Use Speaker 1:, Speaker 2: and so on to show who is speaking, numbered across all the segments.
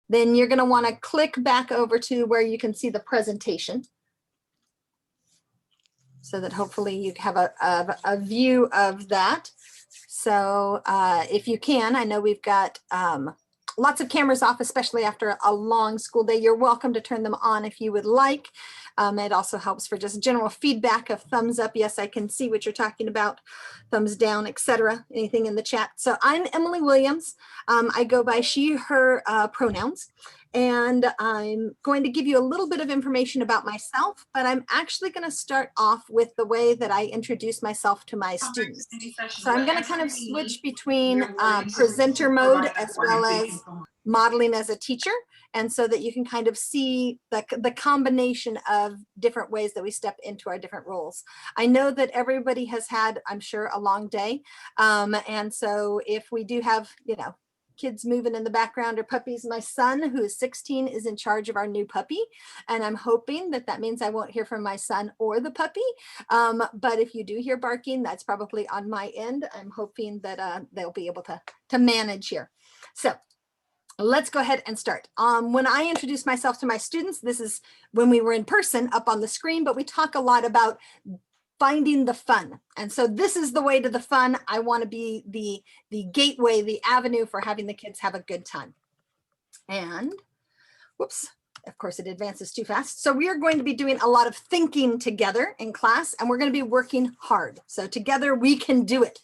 Speaker 1: Then you're going to want to click back over to where you can see the presentation, so that hopefully you have a view of that. So if you can, I know we've got lots of cameras off, especially after a long school day. You're welcome to turn them on if you would like. It also helps for just general feedback of thumbs up. Yes, I can see what you're talking about. Thumbs down, etc. Anything in the chat. So I'm Emily Williams. I go by she, her pronouns. And I'm going to give you a little bit of information about myself, but I'm actually going to start off with the way that I introduce myself to my students. So I'm going to kind of switch between presenter mode as well as modeling as a teacher, and so that you can kind of see the combination of different ways that we step into our different roles. I know that everybody has had, I'm sure, a long day. And so if we do have, kids moving in the background or puppies, my son, who is 16, is in charge of our new puppy. And I'm hoping that that means I won't hear from my son or the puppy. But if you do hear barking, that's probably on my end. I'm hoping that they'll be able to manage here. So let's go ahead and start. When I introduce myself to my students, this is when we were in person up on the screen, but we talk a lot about finding the fun. And so this is the way to the fun. I want to be the gateway, the avenue for having the kids have a good time. And whoops, of course it advances too fast. So we are going to be doing a lot of thinking together in class, and we're going to be working hard. So together we can do it.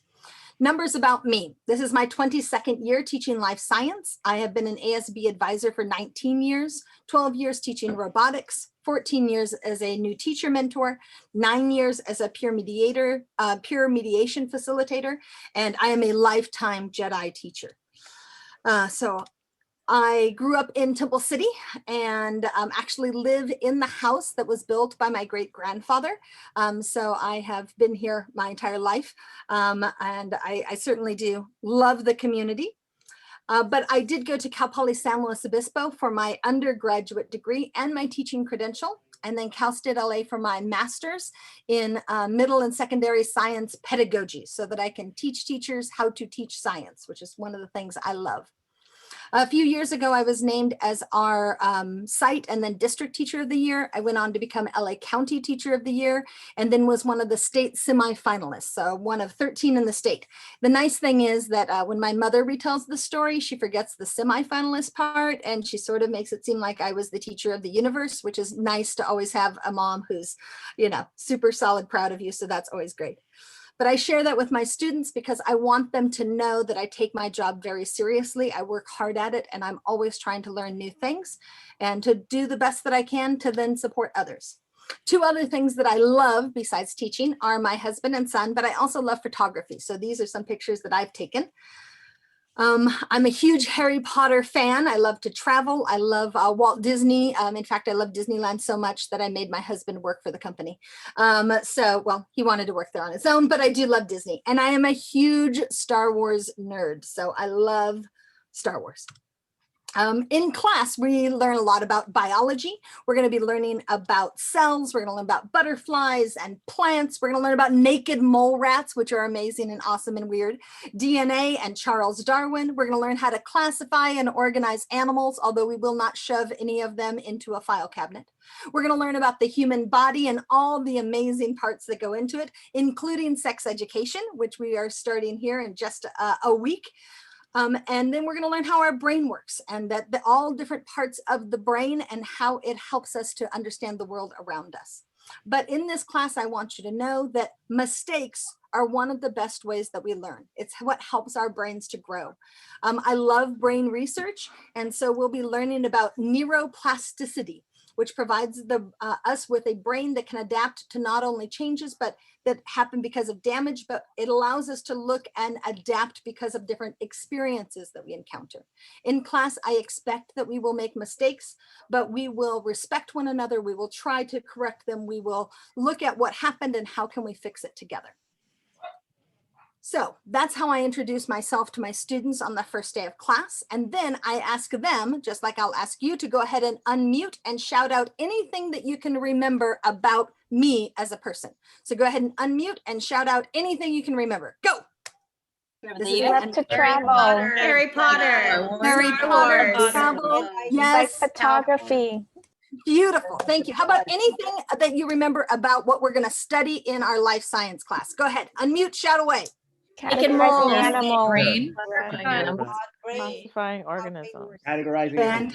Speaker 1: Numbers about me. This is my 22nd year teaching life science. I have been an ASB advisor for 19 years, 12 years teaching robotics, 14 years as a new teacher mentor, 9 years as a peer mediation facilitator, and I am a lifetime Jedi teacher. So I grew up in Temple City and actually live in the house that was built by my great-grandfather. So I have been here my entire life, and I certainly do love the community. But I did go to Cal Poly San Luis Obispo for my undergraduate degree and my teaching credential, and then Cal State LA for my master's in middle and secondary science pedagogy, so that I can teach teachers how to teach science, which is one of the things I love. A few years ago, I was named as our site and then district teacher of the year. I went on to become LA County teacher of the year, and then was one of the state semifinalists, so one of 13 in the state. The nice thing is that when my mother retells the story, she forgets the semifinalist part, and she sort of makes it seem like I was the teacher of the universe, which is nice to always have a mom who's, super solid, proud of you. So that's always great. But I share that with my students because I want them to know that I take my job very seriously. I work hard at it, and I'm always trying to learn new things and to do the best that I can to then support others. Two other things that I love besides teaching are my husband and son, but I also love photography. So these are some pictures that I've taken. I'm a huge Harry Potter fan. I love to travel. I love Walt Disney. In fact, I love Disneyland so much that I made my husband work for the company. Well, he wanted to work there on his own, but I do love Disney. And I am a huge Star Wars nerd. So I love Star Wars. In class, we learn a lot about biology. We're going to be learning about cells. We're going to learn about butterflies and plants. We're going to learn about naked mole rats, which are amazing and awesome and weird, DNA and Charles Darwin. We're going to learn how to classify and organize animals, although we will not shove any of them into a file cabinet. We're going to learn about the human body and all the amazing parts that go into it, including sex education, which we are starting here in just a week. And then we're going to learn how our brain works, and that all different parts of the brain and how it helps us to understand the world around us. But in this class, I want you to know that mistakes are one of the best ways that we learn. It's what helps our brains to grow. I love brain research, and so we'll be learning about neuroplasticity, which provides us with a brain that can adapt to not only changes, but that happen because of damage, but it allows us to look and adapt because of different experiences that we encounter. In class, I expect that we will make mistakes, but we will respect one another. We will try to correct them. We will look at what happened and how can we fix it together. So that's how I introduce myself to my students on the first day of class. And then I ask them, just like I'll ask you, to go ahead and unmute and shout out anything that you can remember about me as a person. So go ahead and unmute and shout out anything you can remember. Go. This
Speaker 2: We
Speaker 1: is
Speaker 2: love
Speaker 1: and
Speaker 2: to
Speaker 3: Harry
Speaker 2: travel.
Speaker 3: Potter.
Speaker 4: Harry Potter.
Speaker 1: Harry
Speaker 4: Star
Speaker 1: Potter,
Speaker 4: Wars.
Speaker 1: travel.
Speaker 2: Bike
Speaker 1: Yes,
Speaker 2: photography.
Speaker 1: beautiful. Thank you. How about anything that you remember about what we're going to study in our life science class? Go ahead, unmute, shout away.
Speaker 4: Making
Speaker 2: Categorizing
Speaker 4: moles.
Speaker 2: animals.
Speaker 3: Brain.
Speaker 5: Classifying organisms.
Speaker 6: Categorizing.
Speaker 1: And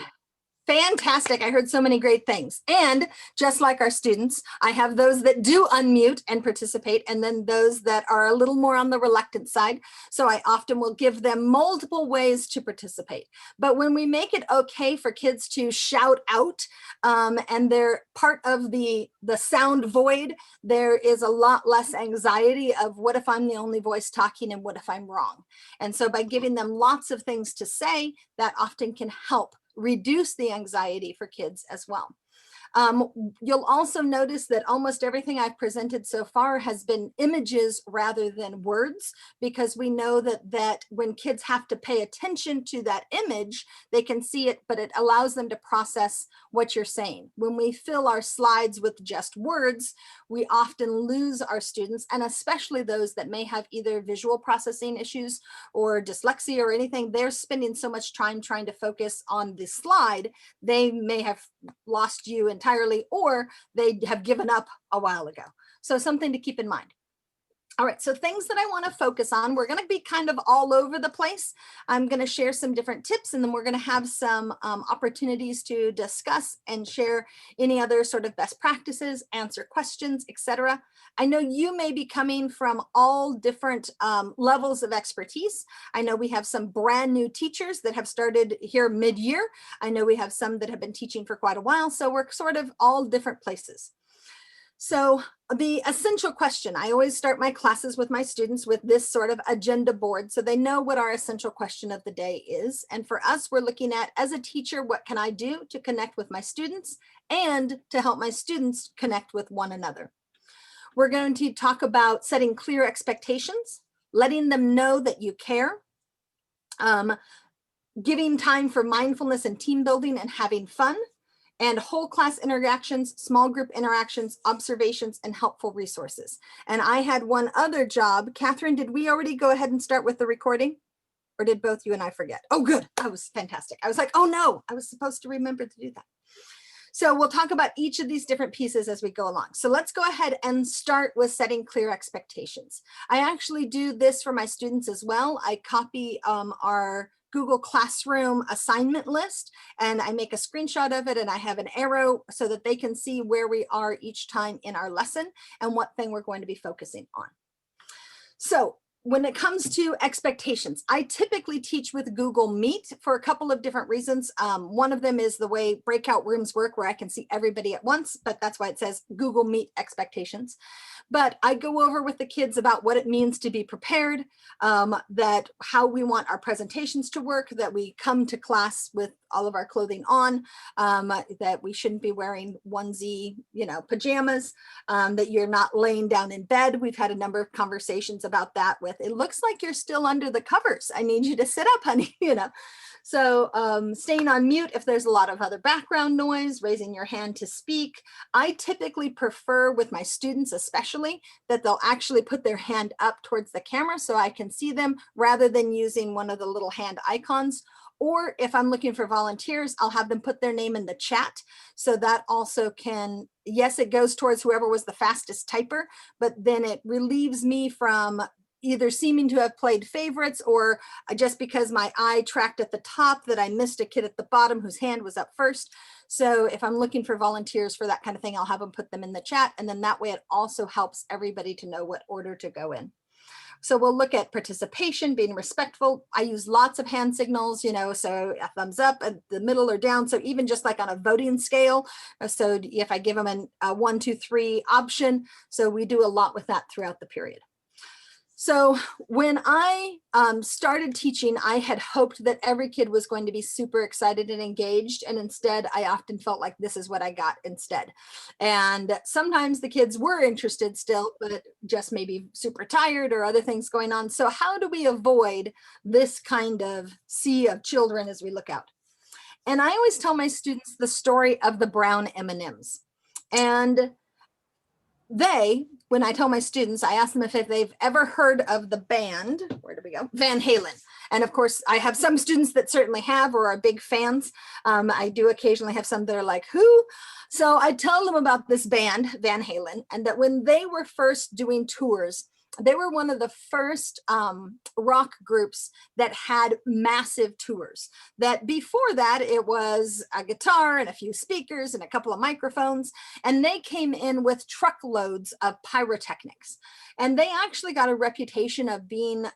Speaker 1: fantastic. I heard so many great things. And just like our students, I have those that do unmute and participate, and then those that are a little more on the reluctant side. So I often will give them multiple ways to participate. But when we make it okay for kids to shout out and they're part of the sound void, there is a lot less anxiety of what if I'm the only voice talking and what if I'm wrong? And so by giving them lots of things to say, that often can help reduce the anxiety for kids as well. You'll also notice that almost everything I've presented so far has been images rather than words, because we know that when kids have to pay attention to that image, they can see it, but it allows them to process what you're saying. When we fill our slides with just words, we often lose our students, and especially those that may have either visual processing issues or dyslexia or anything. They're spending so much time trying to focus on the slide, they may have lost you entirely, or they have given up a while ago. So something to keep in mind. All right, so things that I want to focus on, we're going to be kind of all over the place. I'm going to share some different tips, and then we're going to have some opportunities to discuss and share any other sort of best practices, answer questions, etc. I know you may be coming from all different levels of expertise. I know we have some brand new teachers that have started here mid-year. I know we have some that have been teaching for quite a while, so we're sort of all different places. So the essential question, I always start my classes with my students with this sort of agenda board, so they know what our essential question of the day is. And for us, we're looking at, as a teacher, what can I do to connect with my students and to help my students connect with one another? We're going to talk about setting clear expectations, letting them know that you care, giving time for mindfulness and team building and having fun, and whole class interactions, small group interactions, observations, and helpful resources. And I had one other job. Catherine, did we already go ahead and start with the recording? Or did both you and I forget? Oh, good. That was fantastic. I was like, oh no, I was supposed to remember to do that. So we'll talk about each of these different pieces as we go along. So let's go ahead and start with setting clear expectations. I actually do this for my students as well. I copy our Google Classroom assignment list, and I make a screenshot of it, and I have an arrow so that they can see where we are each time in our lesson and what thing we're going to be focusing on. So when it comes to expectations, I typically teach with Google Meet for a couple of different reasons. One of them is the way breakout rooms work, where I can see everybody at once, but that's why it says Google Meet expectations. But I go over with the kids about what it means to be prepared, that how we want our presentations to work, that we come to class with all of our clothing on, that we shouldn't be wearing onesie, pajamas, that you're not laying down in bed. We've had a number of conversations about that with, it looks like you're still under the covers. I need you to sit up, honey, So staying on mute if there's a lot of other background noise, raising your hand to speak. I typically prefer with my students especially that they'll actually put their hand up towards the camera so I can see them rather than using one of the little hand icons. Or if I'm looking for volunteers, I'll have them put their name in the chat. So that also can, yes, it goes towards whoever was the fastest typer, but then it relieves me from either seeming to have played favorites or just because my eye tracked at the top that I missed a kid at the bottom whose hand was up first. So if I'm looking for volunteers for that kind of thing, I'll have them put them in the chat. And then that way it also helps everybody to know what order to go in. So we'll look at participation, being respectful. I use lots of hand signals, so a thumbs up at the middle or down. So even just like on a voting scale. So if I give them a 1, 2, 3 option. So we do a lot with that throughout the period. So when I started teaching, I had hoped that every kid was going to be super excited and engaged. And instead, I often felt like this is what I got instead. And sometimes the kids were interested still, but just maybe super tired or other things going on. So how do we avoid this kind of sea of children as we look out? And I always tell my students the story of the brown M&Ms. And when I tell my students, I ask them if they've ever heard of the band, where did we go? Van Halen. And of course, I have some students that certainly have or are big fans. I do occasionally have some that are like, who? So I tell them about this band, Van Halen, and that when they were first doing tours, they were one of the first rock groups that had massive tours. That before that, it was a guitar and a few speakers and a couple of microphones. And they came in with truckloads of pyrotechnics. And they actually got a reputation of being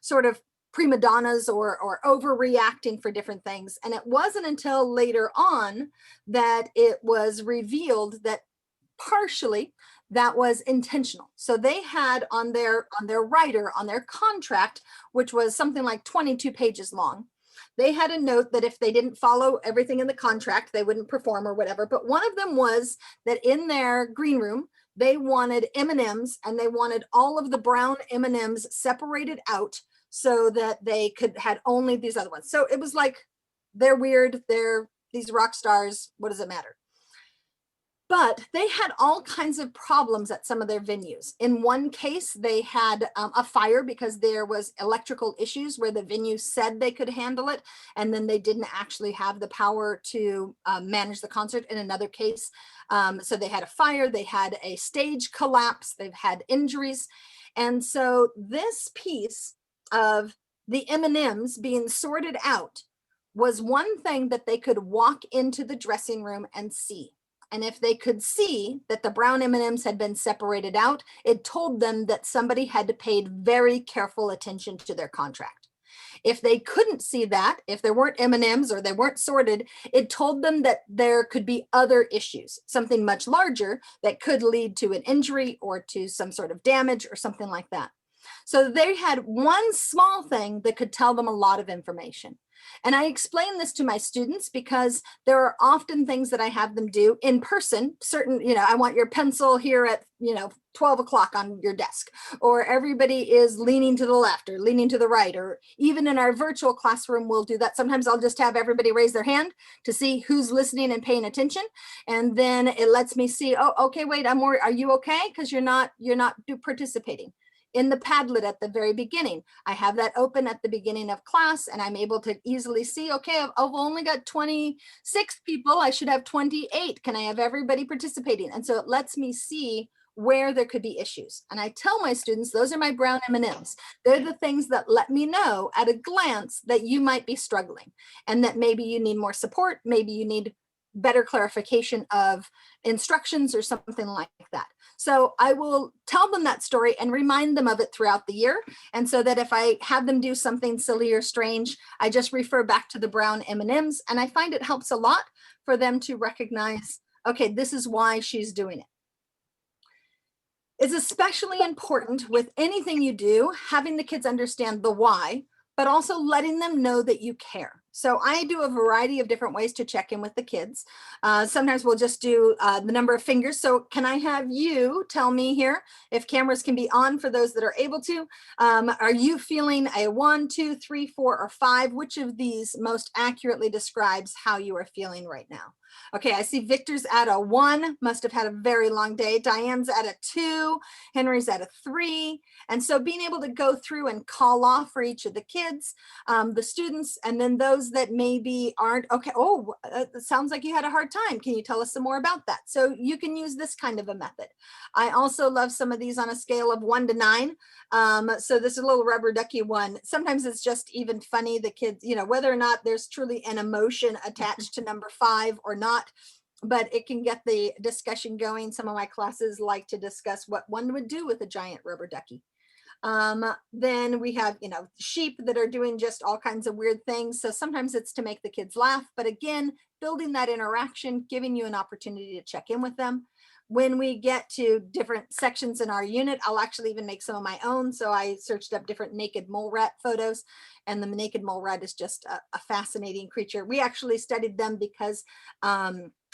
Speaker 1: sort of prima donnas or overreacting for different things. And it wasn't until later on that it was revealed that partially that was intentional. So they had on their rider, on their contract, which was something like 22 pages long, they had a note that if they didn't follow everything in the contract, they wouldn't perform or whatever. But one of them was that in their green room, they wanted M&Ms, and they wanted all of the brown M&Ms separated out so that they had only these other ones. So it was like, they're weird, they're these rock stars, what does it matter? But they had all kinds of problems at some of their venues. In one case, they had a fire because there was electrical issues where the venue said they could handle it, and then they didn't actually have the power to manage the concert. In another case, so they had a fire, they had a stage collapse, they've had injuries. And so this piece of the M&Ms being sorted out was one thing that they could walk into the dressing room and see. And if they could see that the brown M&Ms had been separated out, it told them that somebody had to pay very careful attention to their contract. If they couldn't see that, if there weren't M&Ms or they weren't sorted, it told them that there could be other issues, something much larger that could lead to an injury or to some sort of damage or something like that. So they had one small thing that could tell them a lot of information. And I explain this to my students because there are often things that I have them do in person. Certain, I want your pencil here at, 12 o'clock on your desk, or everybody is leaning to the left or leaning to the right, or even in our virtual classroom, we'll do that. Sometimes I'll just have everybody raise their hand to see who's listening and paying attention. And then it lets me see, oh, okay, wait, are you okay? Because you're not participating. In the Padlet at the very beginning, I have that open at the beginning of class, and I'm able to easily see, okay, I've only got 26 people, I should have 28. Can I have everybody participating? And so it lets me see where there could be issues. And I tell my students, those are my brown M&Ms. They're the things that let me know at a glance that you might be struggling and that maybe you need more support, maybe you need better clarification of instructions or something like that. So I will tell them that story and remind them of it throughout the year. And so that if I have them do something silly or strange, I just refer back to the brown M&Ms. And I find it helps a lot for them to recognize, okay, this is why she's doing it. It's especially important with anything you do, having the kids understand the why, but also letting them know that you care. So I do a variety of different ways to check in with the kids. Sometimes we'll just do the number of fingers. So can I have you tell me here if cameras can be on for those that are able to? Are you feeling a 1, 2, 3, 4, or 5? Which of these most accurately describes how you are feeling right now? Okay, I see Victor's at a 1, must have had a very long day. Diane's at a 2, Henry's at a 3. And so being able to go through and call off for each of the kids, the students, and then those that maybe aren't, okay, oh, it sounds like you had a hard time. Can you tell us some more about that? So you can use this kind of a method. I also love some of these on a scale of 1 to 9. So this is a little rubber ducky one. Sometimes it's just even funny, the kids, whether or not there's truly an emotion attached to number 5 or not, but it can get the discussion going. Some of my classes like to discuss what one would do with a giant rubber ducky. Then we have, sheep that are doing just all kinds of weird things. So sometimes it's to make the kids laugh, but again, building that interaction, giving you an opportunity to check in with them. When we get to different sections in our unit, I'll actually even make some of my own. So I searched up different naked mole rat photos, and the naked mole rat is just a fascinating creature. We actually studied them because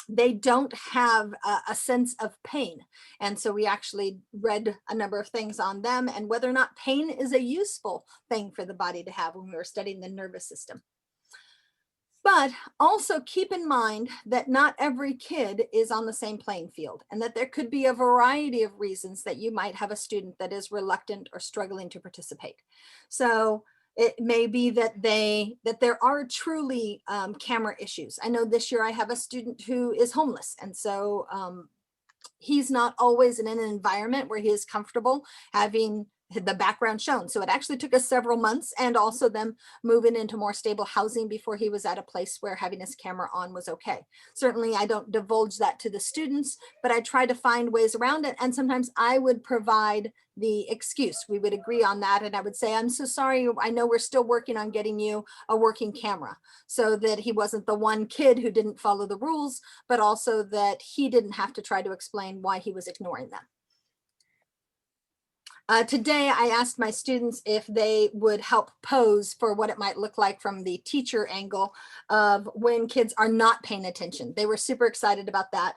Speaker 1: they don't have a sense of pain. And so we actually read a number of things on them and whether or not pain is a useful thing for the body to have when we were studying the nervous system. But also keep in mind that not every kid is on the same playing field, and that there could be a variety of reasons that you might have a student that is reluctant or struggling to participate. So it may be that there are truly camera issues. I know this year I have a student who is homeless, and so he's not always in an environment where he is comfortable having the background shown. So it actually took us several months, and also them moving into more stable housing before he was at a place where having his camera on was okay. Certainly I don't divulge that to the students, but I try to find ways around it. And sometimes I would provide the excuse. We would agree on that. And I would say, I'm so sorry. I know we're still working on getting you a working camera, so that he wasn't the one kid who didn't follow the rules, but also that he didn't have to try to explain why he was ignoring them. Today, I asked my students if they would help pose for what it might look like from the teacher angle of when kids are not paying attention. They were super excited about that,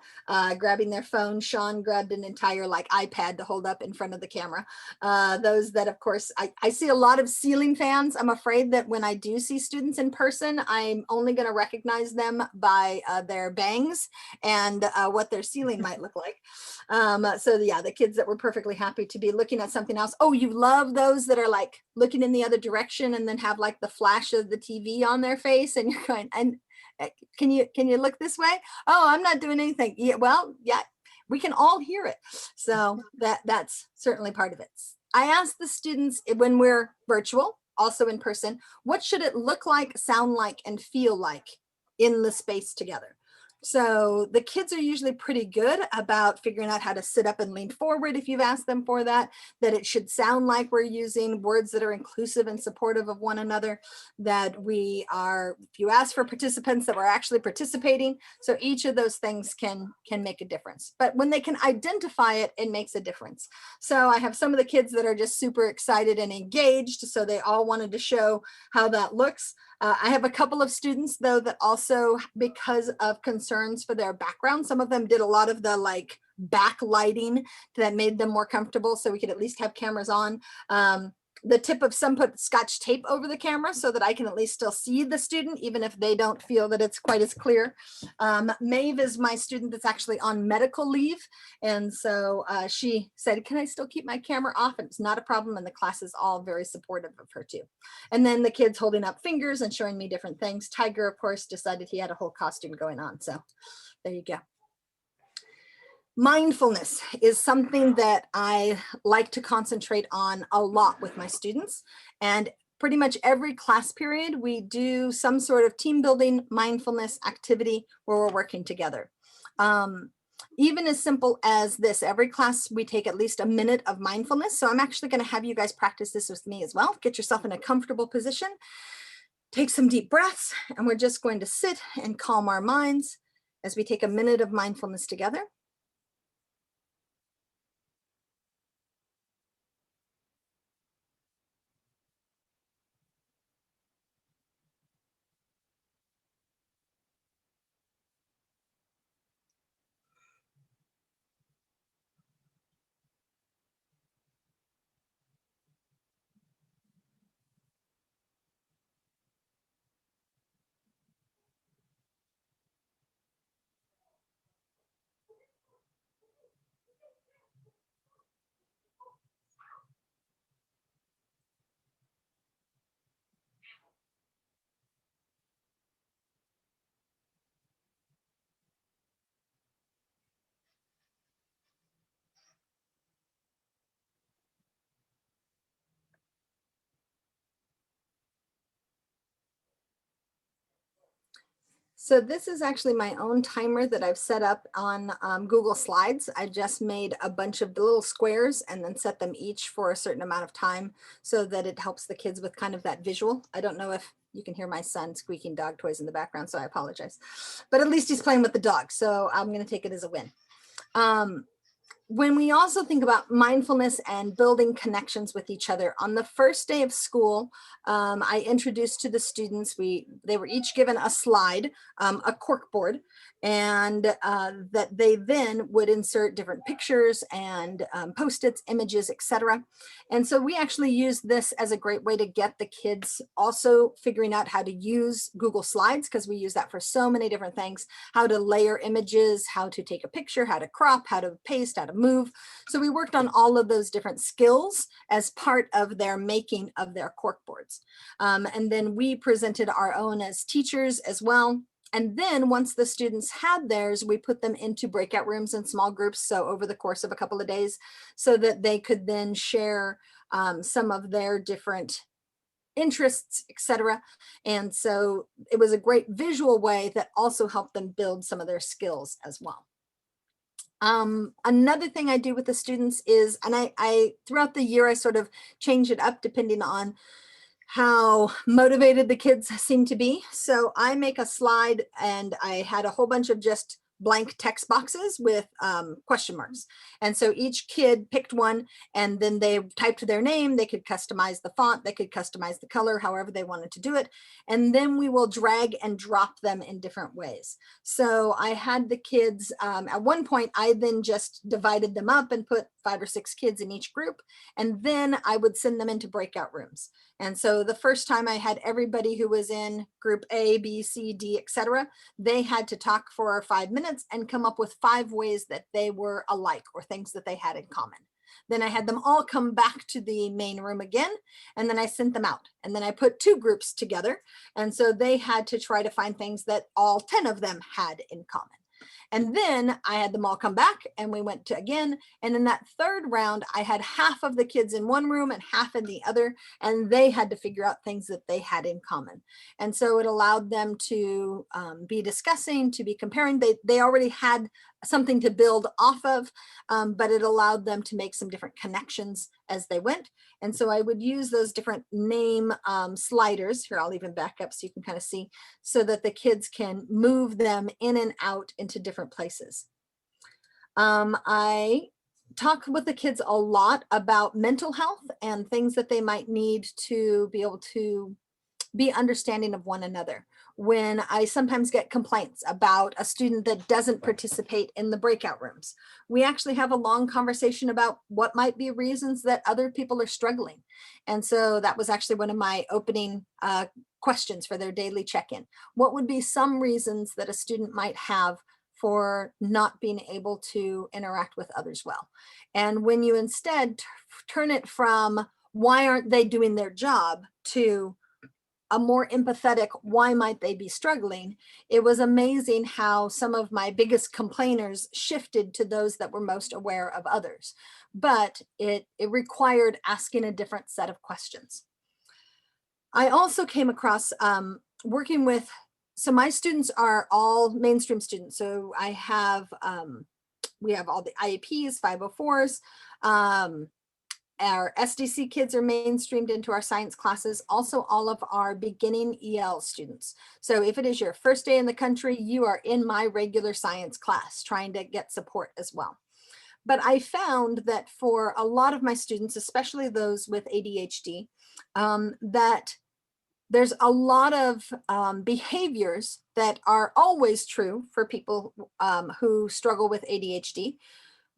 Speaker 1: grabbing their phone. Sean grabbed an entire iPad to hold up in front of the camera. Those that, of course, I see a lot of ceiling fans. I'm afraid that when I do see students in person, I'm only going to recognize them by their bangs and what their ceiling might look like. So yeah, the kids that were perfectly happy to be looking at something else. Oh, you love those that are looking in the other direction and then have the flash of the TV on their face, and you're going, and can you look this way? Oh, I'm not doing anything. Yeah, well, yeah, we can all hear it. So that's certainly part of it. I asked the students when we're virtual, also in person, what should it look like, sound like, and feel like in the space together? So the kids are usually pretty good about figuring out how to sit up and lean forward if you've asked them for that, that it should sound like we're using words that are inclusive and supportive of one another, that we are, if you ask for participants, that we're actually participating. So each of those things can make a difference. But when they can identify it, it makes a difference. So I have some of the kids that are just super excited and engaged, so they all wanted to show how that looks. I have a couple of students, though, that also, because of concerns for their background, some of them did a lot of the backlighting that made them more comfortable, so we could at least have cameras on. The tip of some put Scotch tape over the camera so that I can at least still see the student, even if they don't feel that it's quite as clear. Maeve is my student that's actually on medical leave. And so she said, can I still keep my camera off? And it's not a problem. And the class is all very supportive of her too. And then the kids holding up fingers and showing me different things. Tiger, of course, decided he had a whole costume going on. So there you go. Mindfulness is something that I like to concentrate on a lot with my students. And pretty much every class period, we do some sort of team building mindfulness activity where we're working together. Even as simple as this, every class we take at least a minute of mindfulness. So I'm actually going to have you guys practice this with me as well. Get yourself in a comfortable position. Take some deep breaths, and we're just going to sit and calm our minds as we take a minute of mindfulness together. So this is actually my own timer that I've set up on Google Slides. I just made a bunch of the little squares and then set them each for a certain amount of time so that it helps the kids with kind of that visual. I don't know if you can hear my son squeaking dog toys in the background, so I apologize. But at least he's playing with the dog, so I'm going to take it as a win. when we also think about mindfulness and building connections with each other, on the first day of school, I introduced to the students, they were each given a slide, a cork board, and that they then would insert different pictures and post-its, images, etc. And so we actually use this as a great way to get the kids also figuring out how to use Google Slides, because we use that for so many different things, how to layer images, how to take a picture, how to crop, how to paste, how to move. So we worked on all of those different skills as part of their making of their cork boards. And then we presented our own as teachers as well. And then once the students had theirs, we put them into breakout rooms in small groups. So over the course of a couple of days, so that they could then share some of their different interests, etc. And so it was a great visual way that also helped them build some of their skills as well. Another thing I do with the students is, and I throughout the year, I sort of change it up depending on how motivated the kids seem to be. So I make a slide, and I had a whole bunch of just blank text boxes with question marks. And so each kid picked one, and then they typed their name. They could customize the font, they could customize the color, however they wanted to do it. And then we will drag and drop them in different ways. So I had the kids, at one point, I then just divided them up and put 5 or 6 kids in each group. And then I would send them into breakout rooms. And so the first time I had everybody who was in group A, B, C, D, etc., they had to talk for 5 minutes and come up with 5 ways that they were alike or things that they had in common. Then I had them all come back to the main room again, and then I sent them out. And then I put 2 groups together. And so they had to try to find things that all 10 of them had in common. And then I had them all come back, and we went to again. And in that third round, I had half of the kids in one room and half in the other, and they had to figure out things that they had in common. And so it allowed them to be discussing, to be comparing. They already had something to build off of, but it allowed them to make some different connections as they went. And so I would use those different name sliders. Here, I'll even back up so you can kind of see, so that the kids can move them in and out into different places. I talk with the kids a lot about mental health and things that they might need to be able to be understanding of one another. When I sometimes get complaints about a student that doesn't participate in the breakout rooms, we actually have a long conversation about what might be reasons that other people are struggling. And so that was actually one of my opening questions for their daily check-in. What would be some reasons that a student might have for not being able to interact with others well? And when you instead turn it from why aren't they doing their job to a more empathetic, why might they be struggling? It was amazing how some of my biggest complainers shifted to those that were most aware of others. But it required asking a different set of questions. I also came across working with, so my students are all mainstream students. So I have, we have all the IEPs, 504s, our SDC kids are mainstreamed into our science classes, also all of our beginning EL students. So if it is your first day in the country, you are in my regular science class trying to get support as well. But I found that for a lot of my students, especially those with ADHD, that there's a lot of behaviors that are always true for people who struggle with ADHD,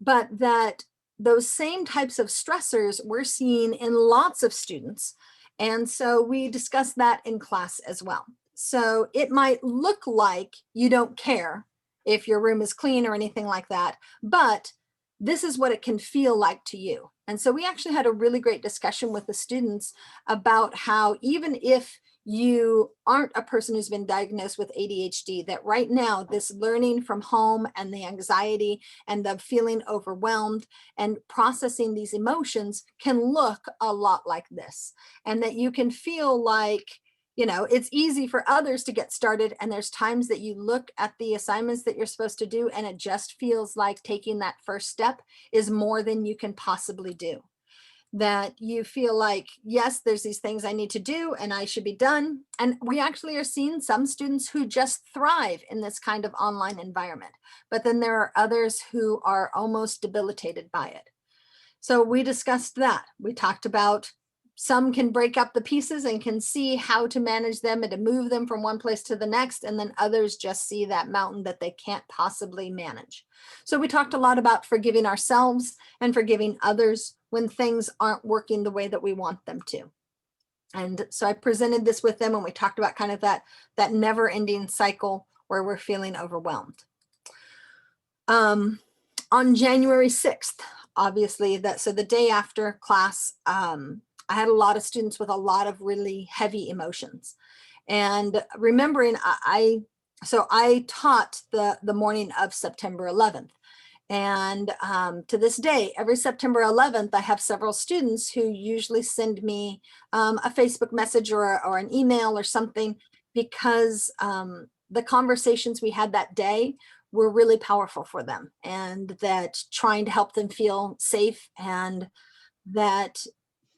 Speaker 1: but that those same types of stressors we're seeing in lots of students. And so we discussed that in class as well. So it might look like you don't care if your room is clean or anything like that, but this is what it can feel like to you. And so we actually had a really great discussion with the students about how even if you aren't a person who's been diagnosed with ADHD, that right now this learning from home and the anxiety and the feeling overwhelmed and processing these emotions can look a lot like this. And that you can feel like, you know, it's easy for others to get started. And there's times that you look at the assignments that you're supposed to do, and it just feels like taking that first step is more than you can possibly do. that you feel like, yes, there's these things I need to do and I should be done. And we actually are seeing some students who just thrive in this kind of online environment, but then there are others who are almost debilitated by it. So we discussed that. We talked about some can break up the pieces and can see how to manage them and to move them from one place to the next. And then others just see that mountain that they can't possibly manage. So we talked a lot about forgiving ourselves and forgiving others when things aren't working the way that we want them to. And so I presented this with them and we talked about kind of that never ending cycle where we're feeling overwhelmed. On January 6th, obviously so the day after class, I had a lot of students with a lot of really heavy emotions. And remembering, so I taught the morning of September 11th. And to this day, every September 11th, I have several students who usually send me a Facebook message or an email or something, because the conversations we had that day were really powerful for them, and that trying to help them feel safe and that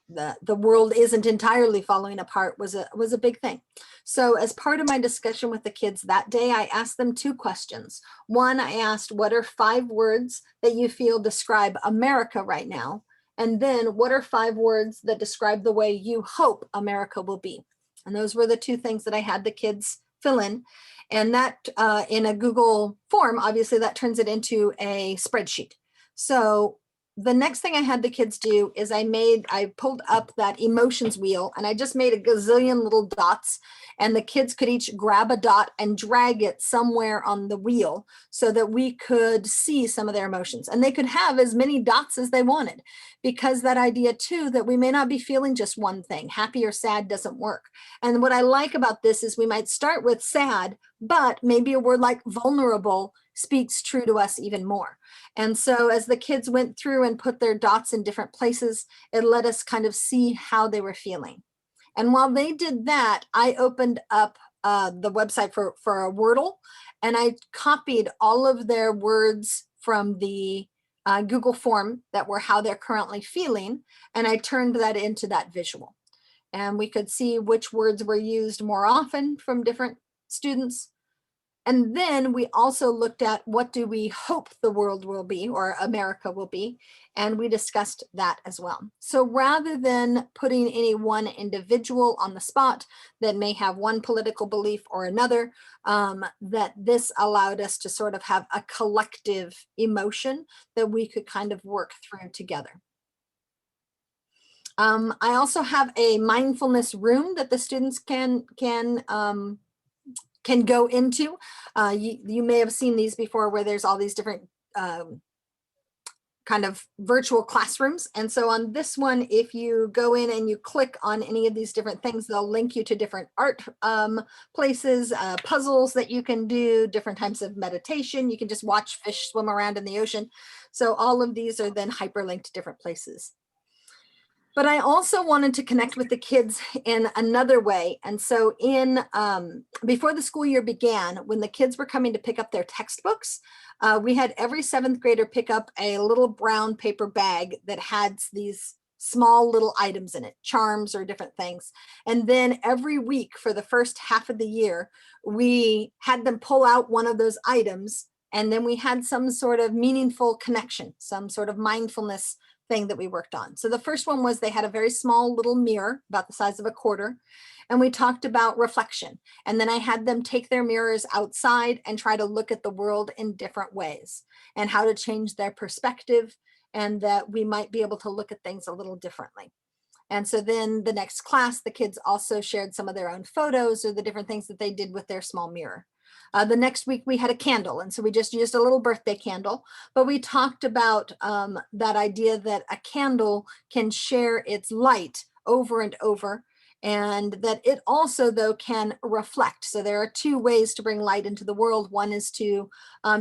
Speaker 1: the world isn't entirely falling apart was a big thing. So as part of my discussion with the kids that day, I asked them two questions. One, I asked, what are 5 words that you feel describe America right now? And then what are 5 words that describe the way you hope America will be? And those were the 2 things that I had the kids fill in. And that in a Google form, obviously that turns it into a spreadsheet. So the next thing I had the kids do is I pulled up that emotions wheel and I just made a gazillion little dots, and the kids could each grab a dot and drag it somewhere on the wheel so that we could see some of their emotions, and they could have as many dots as they wanted, because that idea too, that we may not be feeling just one thing, happy or sad doesn't work. And what I like about this is we might start with sad, but maybe a word like vulnerable speaks true to us even more. And so as the kids went through and put their dots in different places, it let us kind of see how they were feeling. And while they did that, I opened up the website for a Wordle, and I copied all of their words from the Google form that were how they're currently feeling, and I turned that into that visual. And we could see which words were used more often from different students. And then we also looked at what do we hope the world will be, or America will be, and we discussed that as well. So rather than putting any one individual on the spot that may have one political belief or another, that this allowed us to sort of have a collective emotion that we could kind of work through together. I also have a mindfulness room that the students can go into. You may have seen these before, where there's all these different kind of virtual classrooms. And so on this one, if you go in and you click on any of these different things, they'll link you to different art places, puzzles that you can do, different types of meditation. You can just watch fish swim around in the ocean. So all of these are then hyperlinked to different places. But I also wanted to connect with the kids in another way. And so before the school year began, when the kids were coming to pick up their textbooks, we had every 7th grader pick up a little brown paper bag that had these small little items in it, charms or different things. And then every week for the first half of the year, we had them pull out one of those items, and then we had some sort of meaningful connection, some sort of mindfulness thing that we worked on. So the first one was they had a very small little mirror about the size of a quarter, and we talked about reflection. And then I had them take their mirrors outside and try to look at the world in different ways and how to change their perspective, and that we might be able to look at things a little differently. And so then the next class, the kids also shared some of their own photos or the different things that they did with their small mirror. The next week we had a candle, and so we just used a little birthday candle, but we talked about that idea that a candle can share its light over and over, and that it also though can reflect. So there are 2 ways to bring light into the world. One is to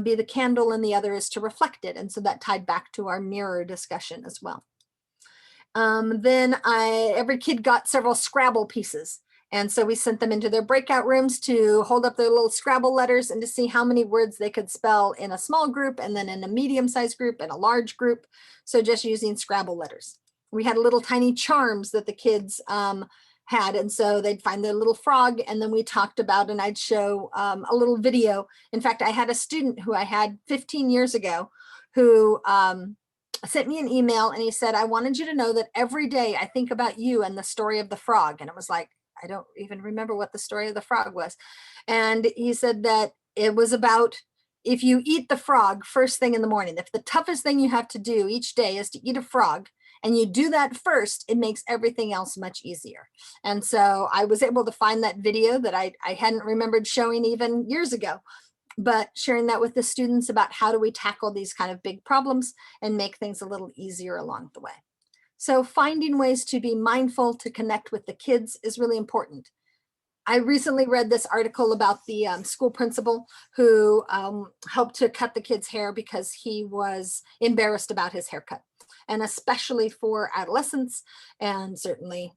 Speaker 1: be the candle, and the other is to reflect it. And so that tied back to our mirror discussion as well. Then every kid got several Scrabble pieces. And so we sent them into their breakout rooms to hold up their little Scrabble letters and to see how many words they could spell in a small group, and then in a medium-sized group and a large group. So just using Scrabble letters. we had little tiny charms that the kids had. And so they'd find their little frog, and then we talked about, and I'd show a little video. In fact, I had a student who I had 15 years ago who sent me an email, and he said, I wanted you to know that every day I think about you and the story of the frog. And it was like, I don't even remember what the story of the frog was. And he said that it was about, if you eat the frog first thing in the morning, if the toughest thing you have to do each day is to eat a frog, and you do that first, it makes everything else much easier. And so I was able to find that video that I hadn't remembered showing even years ago, but sharing that with the students about how do we tackle these kind of big problems and make things a little easier along the way. So finding ways to be mindful, to connect with the kids is really important. I recently read this article about the school principal who helped to cut the kid's hair because he was embarrassed about his haircut, and especially for adolescents and certainly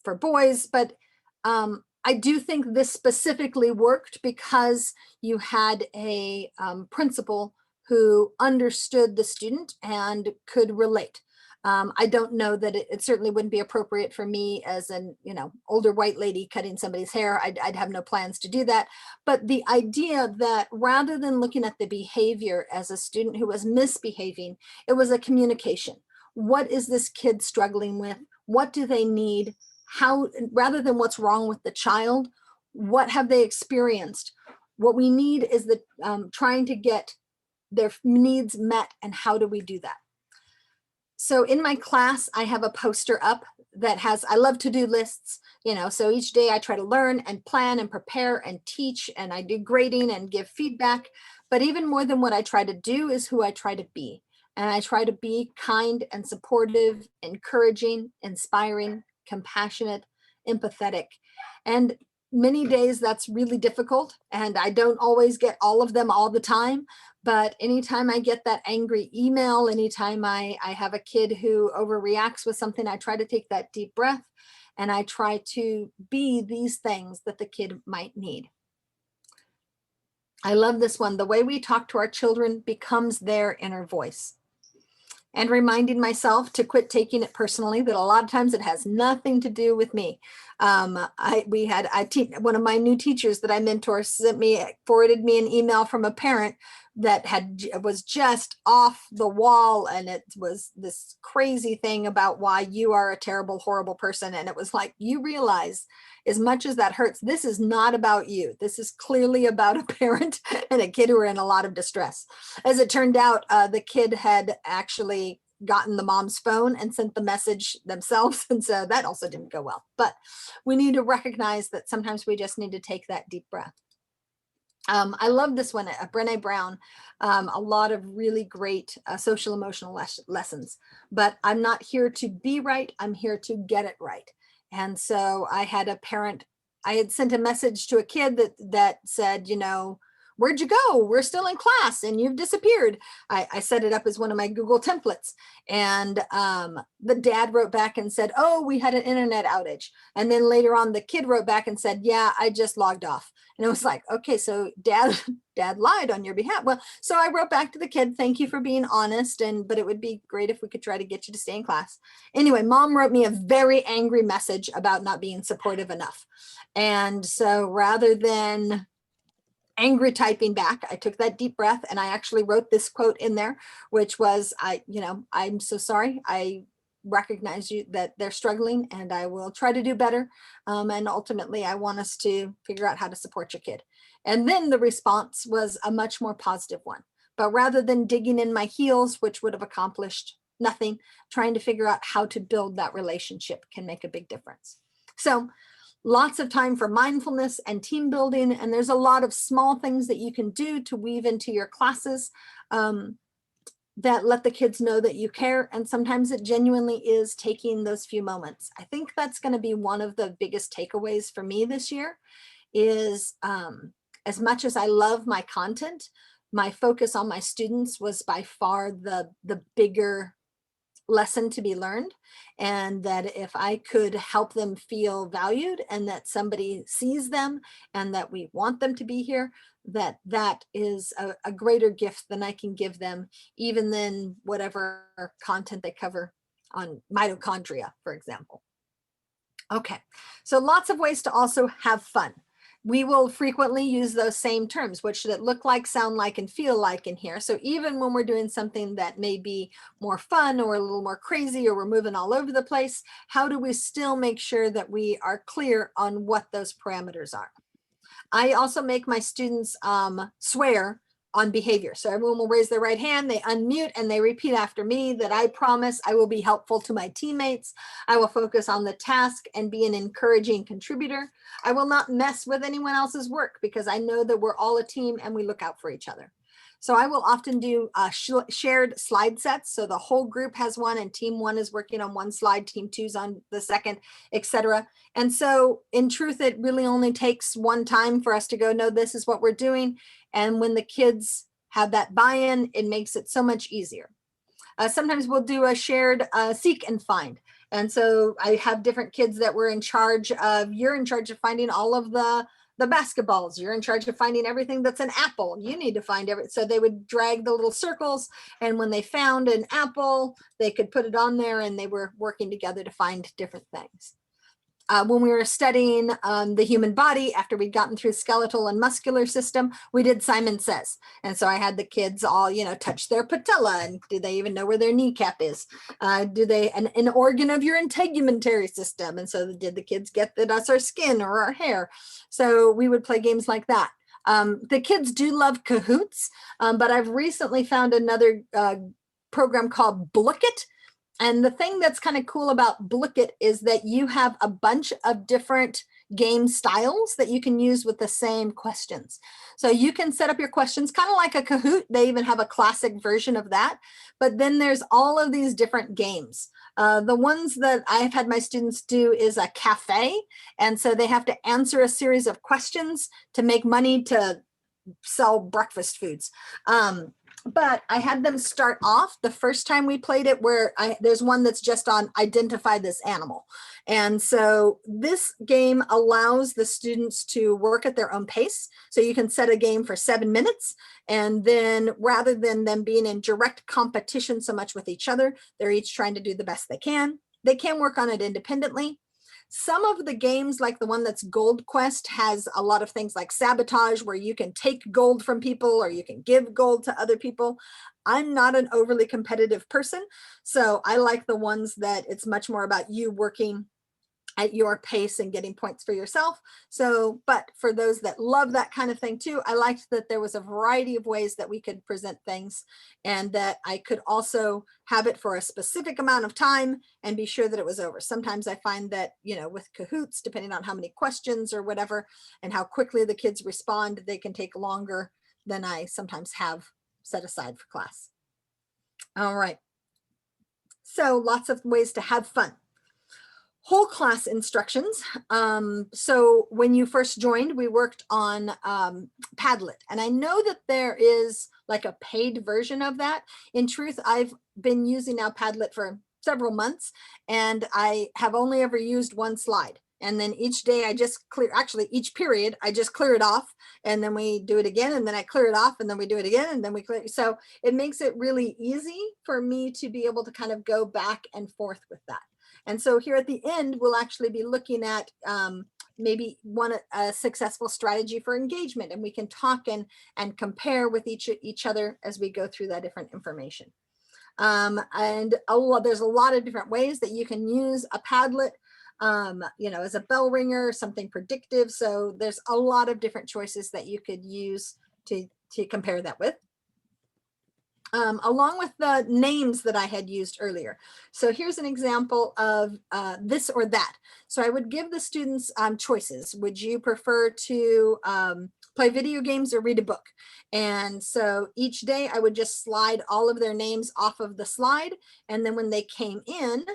Speaker 1: for boys. But I do think this specifically worked because you had a principal who understood the student and could relate. I don't know that it certainly wouldn't be appropriate for me as an, older white lady cutting somebody's hair. I'd have no plans to do that. But the idea that rather than looking at the behavior as a student who was misbehaving, it was a communication. What is this kid struggling with? What do they need? How, rather than what's wrong with the child, what have they experienced? What we need is the trying to get their needs met, and how do we do that? So in my class, I have a poster up that has, I love to-do lists, so each day I try to learn and plan and prepare and teach, and I do grading and give feedback. But even more than what I try to do is who I try to be. And I try to be kind and supportive, encouraging, inspiring, compassionate, empathetic. And many days that's really difficult, and I don't always get all of them all the time. But anytime I get that angry email, anytime I have a kid who overreacts with something, I try to take that deep breath, and I try to be these things that the kid might need. I love this one. The way we talk to our children becomes their inner voice. And reminding myself to quit taking it personally, that a lot of times it has nothing to do with me. One of my new teachers that I mentor forwarded me an email from a parent that was just off the wall, and it was this crazy thing about why you are a terrible, horrible person. And it was like, you realize, as much as that hurts, this is not about you. This is clearly about a parent and a kid who are in a lot of distress. As it turned out, the kid had actually gotten the mom's phone and sent the message themselves. And so that also didn't go well. But we need to recognize that sometimes we just need to take that deep breath. I love this one, Brené Brown, a lot of really great social emotional lessons, but I'm not here to be right. I'm here to get it right. And so I had a parent, I had sent a message to a kid that said, where'd you go? We're still in class and you've disappeared. I set it up as one of my Google templates. And the dad wrote back and said, oh, we had an internet outage. And then later on, the kid wrote back and said, yeah, I just logged off. And it was like, okay, so dad lied on your behalf. Well, so I wrote back to the kid, thank you for being honest, but it would be great if we could try to get you to stay in class. Anyway, mom wrote me a very angry message about not being supportive enough. And so rather than angry typing back, I took that deep breath, and I actually wrote this quote in there, which was, I'm so sorry. I recognize that they're struggling, and I will try to do better. And ultimately, I want us to figure out how to support your kid. And then the response was a much more positive one. But rather than digging in my heels, which would have accomplished nothing, trying to figure out how to build that relationship can make a big difference. So lots of time for mindfulness and team building. And there's a lot of small things that you can do to weave into your classes that let the kids know that you care. And sometimes it genuinely is taking those few moments. I think that's going to be one of the biggest takeaways for me this year is as much as I love my content, my focus on my students was by far the bigger lesson to be learned. And that if I could help them feel valued, and that somebody sees them, and that we want them to be here, that is a greater gift than I can give them, even than whatever content they cover on mitochondria, for example. Okay, so lots of ways to also have fun. We will frequently use those same terms. What should it look like, sound like, and feel like in here? So even when we're doing something that may be more fun or a little more crazy, or we're moving all over the place, how do we still make sure that we are clear on what those parameters are? I also make my students swear on behavior. So everyone will raise their right hand, they unmute, and they repeat after me that I promise I will be helpful to my teammates. I will focus on the task and be an encouraging contributor. I will not mess with anyone else's work because I know that we're all a team and we look out for each other. So I will often do shared slide sets. So the whole group has one and team one is working on one slide, team two's on the second, etc. And so in truth, it really only takes one time for us to go, no, this is what we're doing. And when the kids have that buy-in, it makes it so much easier. Sometimes we'll do a shared seek and find. And so I have different kids that were in charge of, you're in charge of finding all of the basketballs, you're in charge of finding everything that's an apple, you need to find everything. So they would drag the little circles, and when they found an apple, they could put it on there, and they were working together to find different things. When we were studying the human body, after we'd gotten through skeletal and muscular system, we did Simon Says. And so I had the kids all, touch their patella, and do they even know where their kneecap is? Do they, an organ of your integumentary system? And so did the kids get that that's our skin or our hair? So we would play games like that. The kids do love Kahoots, but I've recently found another program called Blooket. And the thing that's kind of cool about Blooket is that you have a bunch of different game styles that you can use with the same questions. So you can set up your questions kind of like a Kahoot. They even have a classic version of that. But then there's all of these different games. The ones that I've had my students do is a cafe. And so they have to answer a series of questions to make money to sell breakfast foods. But I had them start off the first time we played it where there's one that's just on identify this animal. And so this game allows the students to work at their own pace. So you can set a game for 7 minutes. And then rather than them being in direct competition so much with each other, they're each trying to do the best they can. They can work on it independently. Some of the games, like the one that's Gold Quest, has a lot of things like sabotage, where you can take gold from people or you can give gold to other people. I'm not an overly competitive person, so I like the ones that it's much more about you working at your pace and getting points for yourself. So, but for those that love that kind of thing too, I liked that there was a variety of ways that we could present things, and that I could also have it for a specific amount of time and be sure that it was over. Sometimes I find that, with Kahoots, depending on how many questions or whatever, and how quickly the kids respond, they can take longer than I sometimes have set aside for class. All right. So lots of ways to have fun. Whole class instructions. So when you first joined, we worked on Padlet. And I know that there is like a paid version of that. In truth, I've been using now Padlet for several months, and I have only ever used one slide. And then each day I just clear, actually each period, I just clear it off, and then we do it again, and then I clear it off, and then we do it again, and then we clear. So it makes it really easy for me to be able to kind of go back and forth with that. And so here at the end, we'll actually be looking at maybe a successful strategy for engagement, and we can talk and compare with each other as we go through that different information. And there's a lot of different ways that you can use a Padlet, as a bell ringer, something predictive. So there's a lot of different choices that you could use to compare that with. Along with the names that I had used earlier. So here's an example of this or that. So I would give the students choices. Would you prefer to play video games or read a book? And so each day I would just slide all of their names off of the slide. And then when they came in,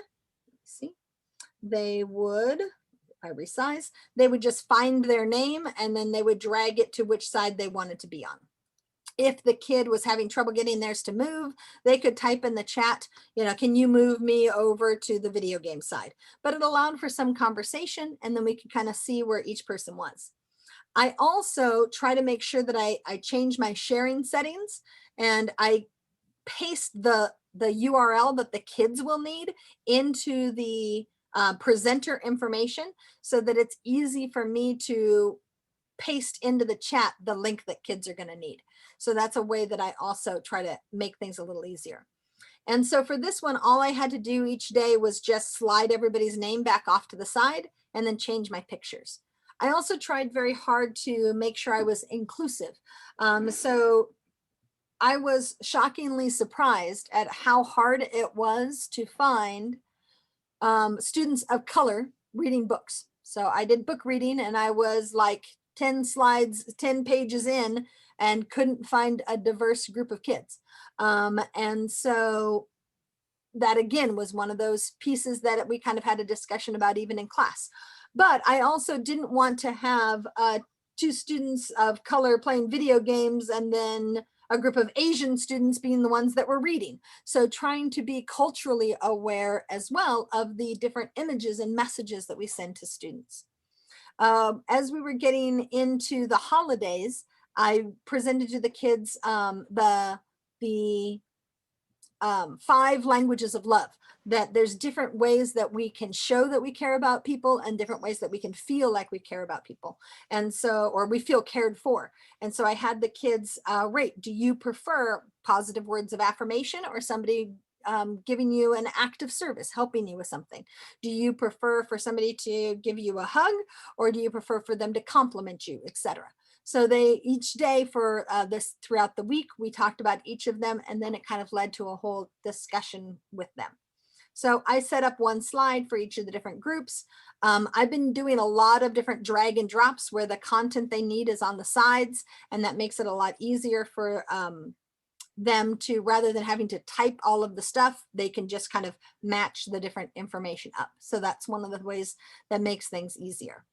Speaker 1: they would, if I resize, they would just find their name, and then they would drag it to which side they wanted to be on. If the kid was having trouble getting theirs to move, they could type in the chat, can you move me over to the video game side? But it allowed for some conversation, and then we could kind of see where each person was. I also try to make sure that I change my sharing settings, and I paste the URL that the kids will need into the presenter information so that it's easy for me to paste into the chat the link that kids are going to need. So that's a way that I also try to make things a little easier. And so for this one, all I had to do each day was just slide everybody's name back off to the side and then change my pictures. I also tried very hard to make sure I was inclusive. So I was shockingly surprised at how hard it was to find students of color reading books. So I did book reading and I was like 10 slides, 10 pages in and couldn't find a diverse group of kids. And so that again was one of those pieces that we kind of had a discussion about even in class. But I also didn't want to have 2 students of color playing video games and then a group of Asian students being the ones that were reading. So trying to be culturally aware as well of the different images and messages that we send to students. As we were getting into the holidays, I presented to the kids the 5 languages of love, that there's different ways that we can show that we care about people and different ways that we can feel like we care about people. And so, or we feel cared for. And so I had the kids rate, do you prefer positive words of affirmation or somebody giving you an act of service, helping you with something? Do you prefer for somebody to give you a hug, or do you prefer for them to compliment you, etc.? So they each day for this throughout the week, we talked about each of them, and then it kind of led to a whole discussion with them. So I set up one slide for each of the different groups. I've been doing a lot of different drag and drops where the content they need is on the sides, and that makes it a lot easier for them to, rather than having to type all of the stuff, they can just kind of match the different information up. So that's one of the ways that makes things easier.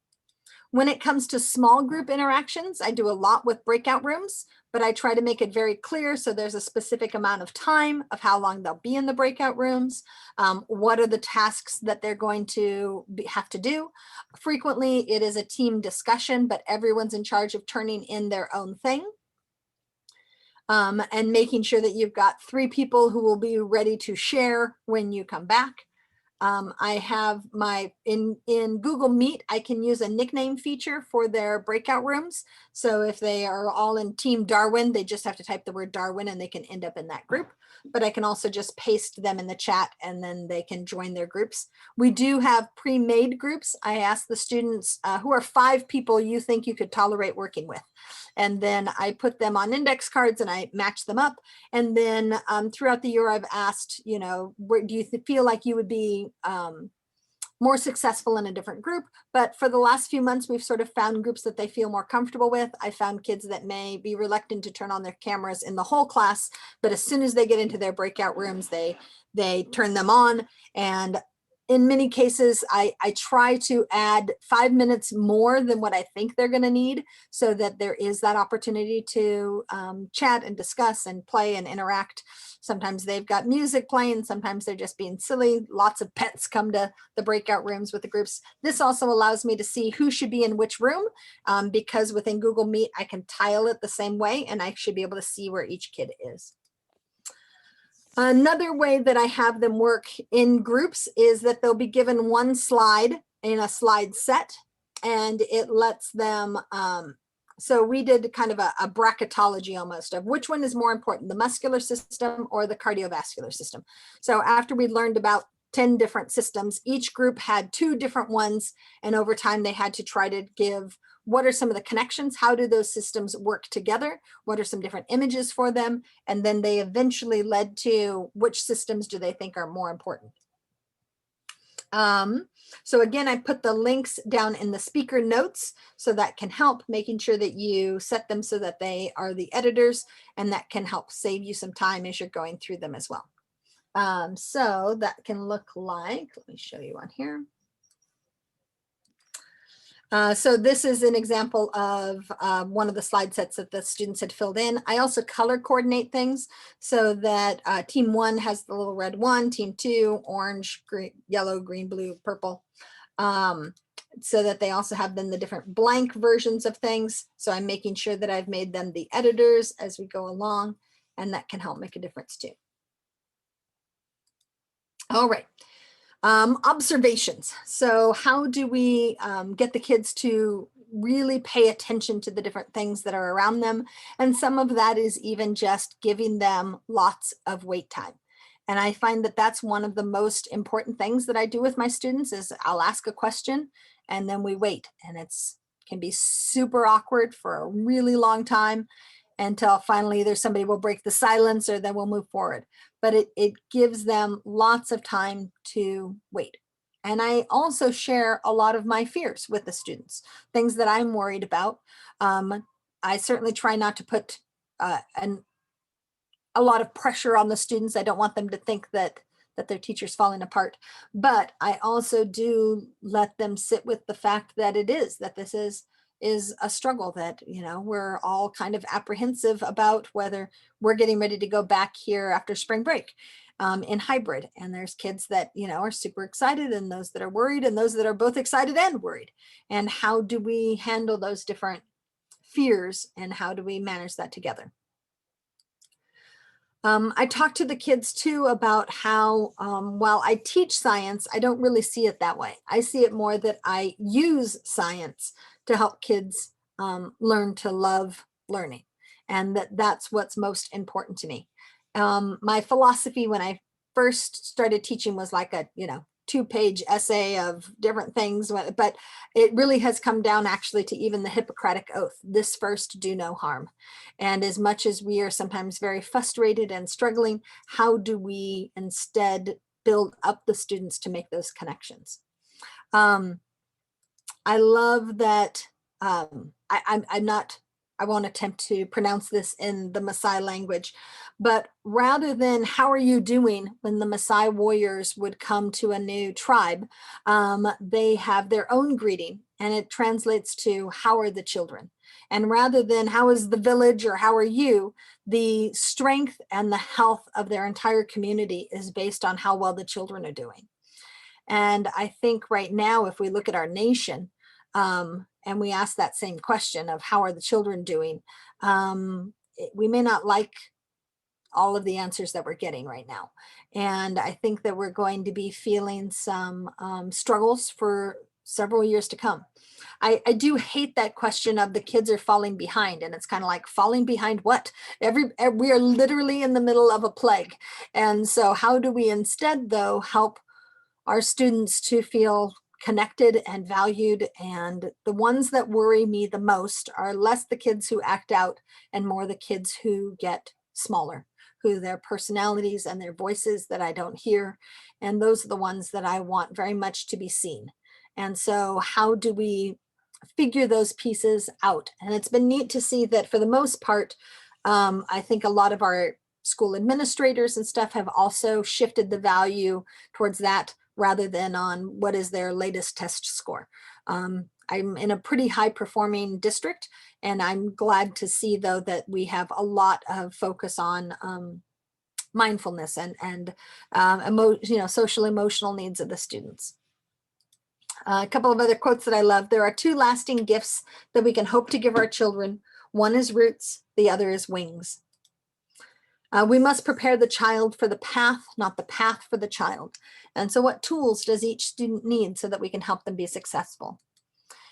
Speaker 1: When it comes to small group interactions, I do a lot with breakout rooms, but I try to make it very clear. So there's a specific amount of time of how long they'll be in the breakout rooms. What are the tasks that they're going to have to do? Frequently, it is a team discussion, but everyone's in charge of turning in their own thing. And making sure that you've got 3 people who will be ready to share when you come back. I have my, in Google Meet, I can use a nickname feature for their breakout rooms. So if they are all in Team Darwin, they just have to type the word Darwin and they can end up in that group. But I can also just paste them in the chat and then they can join their groups. We do have pre-made groups. I ask the students who are 5 people you think you could tolerate working with. And then I put them on index cards and I match them up. And then throughout the year, I've asked, you know, where do you feel like you would be more successful in a different group? But for the last few months, we've sort of found groups that they feel more comfortable with. I found kids that may be reluctant to turn on their cameras in the whole class, but as soon as they get into their breakout rooms, they turn them on. And in many cases, I try to add 5 minutes more than what I think they're going to need so that there is that opportunity to chat and discuss and play and interact. Sometimes they've got music playing, sometimes they're just being silly. Lots of pets come to the breakout rooms with the groups. This also allows me to see who should be in which room because within Google Meet, I can tile it the same way and I should be able to see where each kid is. Another way that I have them work in groups is that they'll be given one slide in a slide set, and it lets them, so we did kind of a bracketology almost of which one is more important, the muscular system or the cardiovascular system. So after we learned about 10 different systems, each group had 2 different ones, and over time they had to try to give what are some of the connections, how do those systems work together, what are some different images for them, and then they eventually led to which systems do they think are more important. So again, I put the links down in the speaker notes, so that can help making sure that you set them so that they are the editors, and that can help save you some time as you're going through them as well. So that can look like, let me show you on here. So this is an example of one of the slide sets that the students had filled in. I also color coordinate things so that team 1 has the little red 1, team 2, orange, green, yellow, green, blue, purple. So that they also have then the different blank versions of things. So I'm making sure that I've made them the editors as we go along, and that can help make a difference too. All right. Observations. So how do we get the kids to really pay attention to the different things that are around them? And some of that is even just giving them lots of wait time. And I find that that's one of the most important things that I do with my students is I'll ask a question and then we wait. And it's can be super awkward for a really long time until finally either somebody will break the silence or then we'll move forward. But it gives them lots of time to wait. And I also share a lot of my fears with the students, things that I'm worried about. I certainly try not to put a lot of pressure on the students. I don't want them to think that their teacher's falling apart. But I also do let them sit with the fact that this is a struggle, that, you know, we're all kind of apprehensive about whether we're getting ready to go back here after spring break in hybrid. And there's kids that, you know, are super excited and those that are worried and those that are both excited and worried. And how do we handle those different fears and how do we manage that together? I talk to the kids too about how while I teach science, I don't really see it that way. I see it more that I use science to help kids learn to love learning, and that's what's most important to me. My philosophy when I first started teaching was like a, you know, 2-page essay of different things, but it really has come down actually to even the Hippocratic Oath, this first do no harm. And as much as we are sometimes very frustrated and struggling, how do we instead build up the students to make those connections? I love that I won't attempt to pronounce this in the Maasai language, but rather than how are you doing when the Maasai warriors would come to a new tribe, they have their own greeting and it translates to how are the children? And rather than how is the village or how are you, the strength and the health of their entire community is based on how well the children are doing. And I think right now, if we look at our nation, and we ask that same question of how are the children doing, we may not like all of the answers that we're getting right now. And I think that we're going to be feeling some struggles for several years to come. I do hate that question of the kids are falling behind, and it's kind of like falling behind what? We are literally in the middle of a plague. And so how do we instead though help our students to feel connected and valued? And the ones that worry me the most are less the kids who act out and more the kids who get smaller, who their personalities and their voices that I don't hear. And those are the ones that I want very much to be seen. And so how do we figure those pieces out? And it's been neat to see that for the most part, I think a lot of our school administrators and stuff have also shifted the value towards that rather than on what is their latest test score. I'm in a pretty high performing district, and I'm glad to see though that we have a lot of focus on mindfulness and social emotional needs of the students. A couple of other quotes that I love. There are 2 lasting gifts that we can hope to give our children. One is roots, the other is wings. We must prepare the child for the path, not the path for the child. And so what tools does each student need so that we can help them be successful?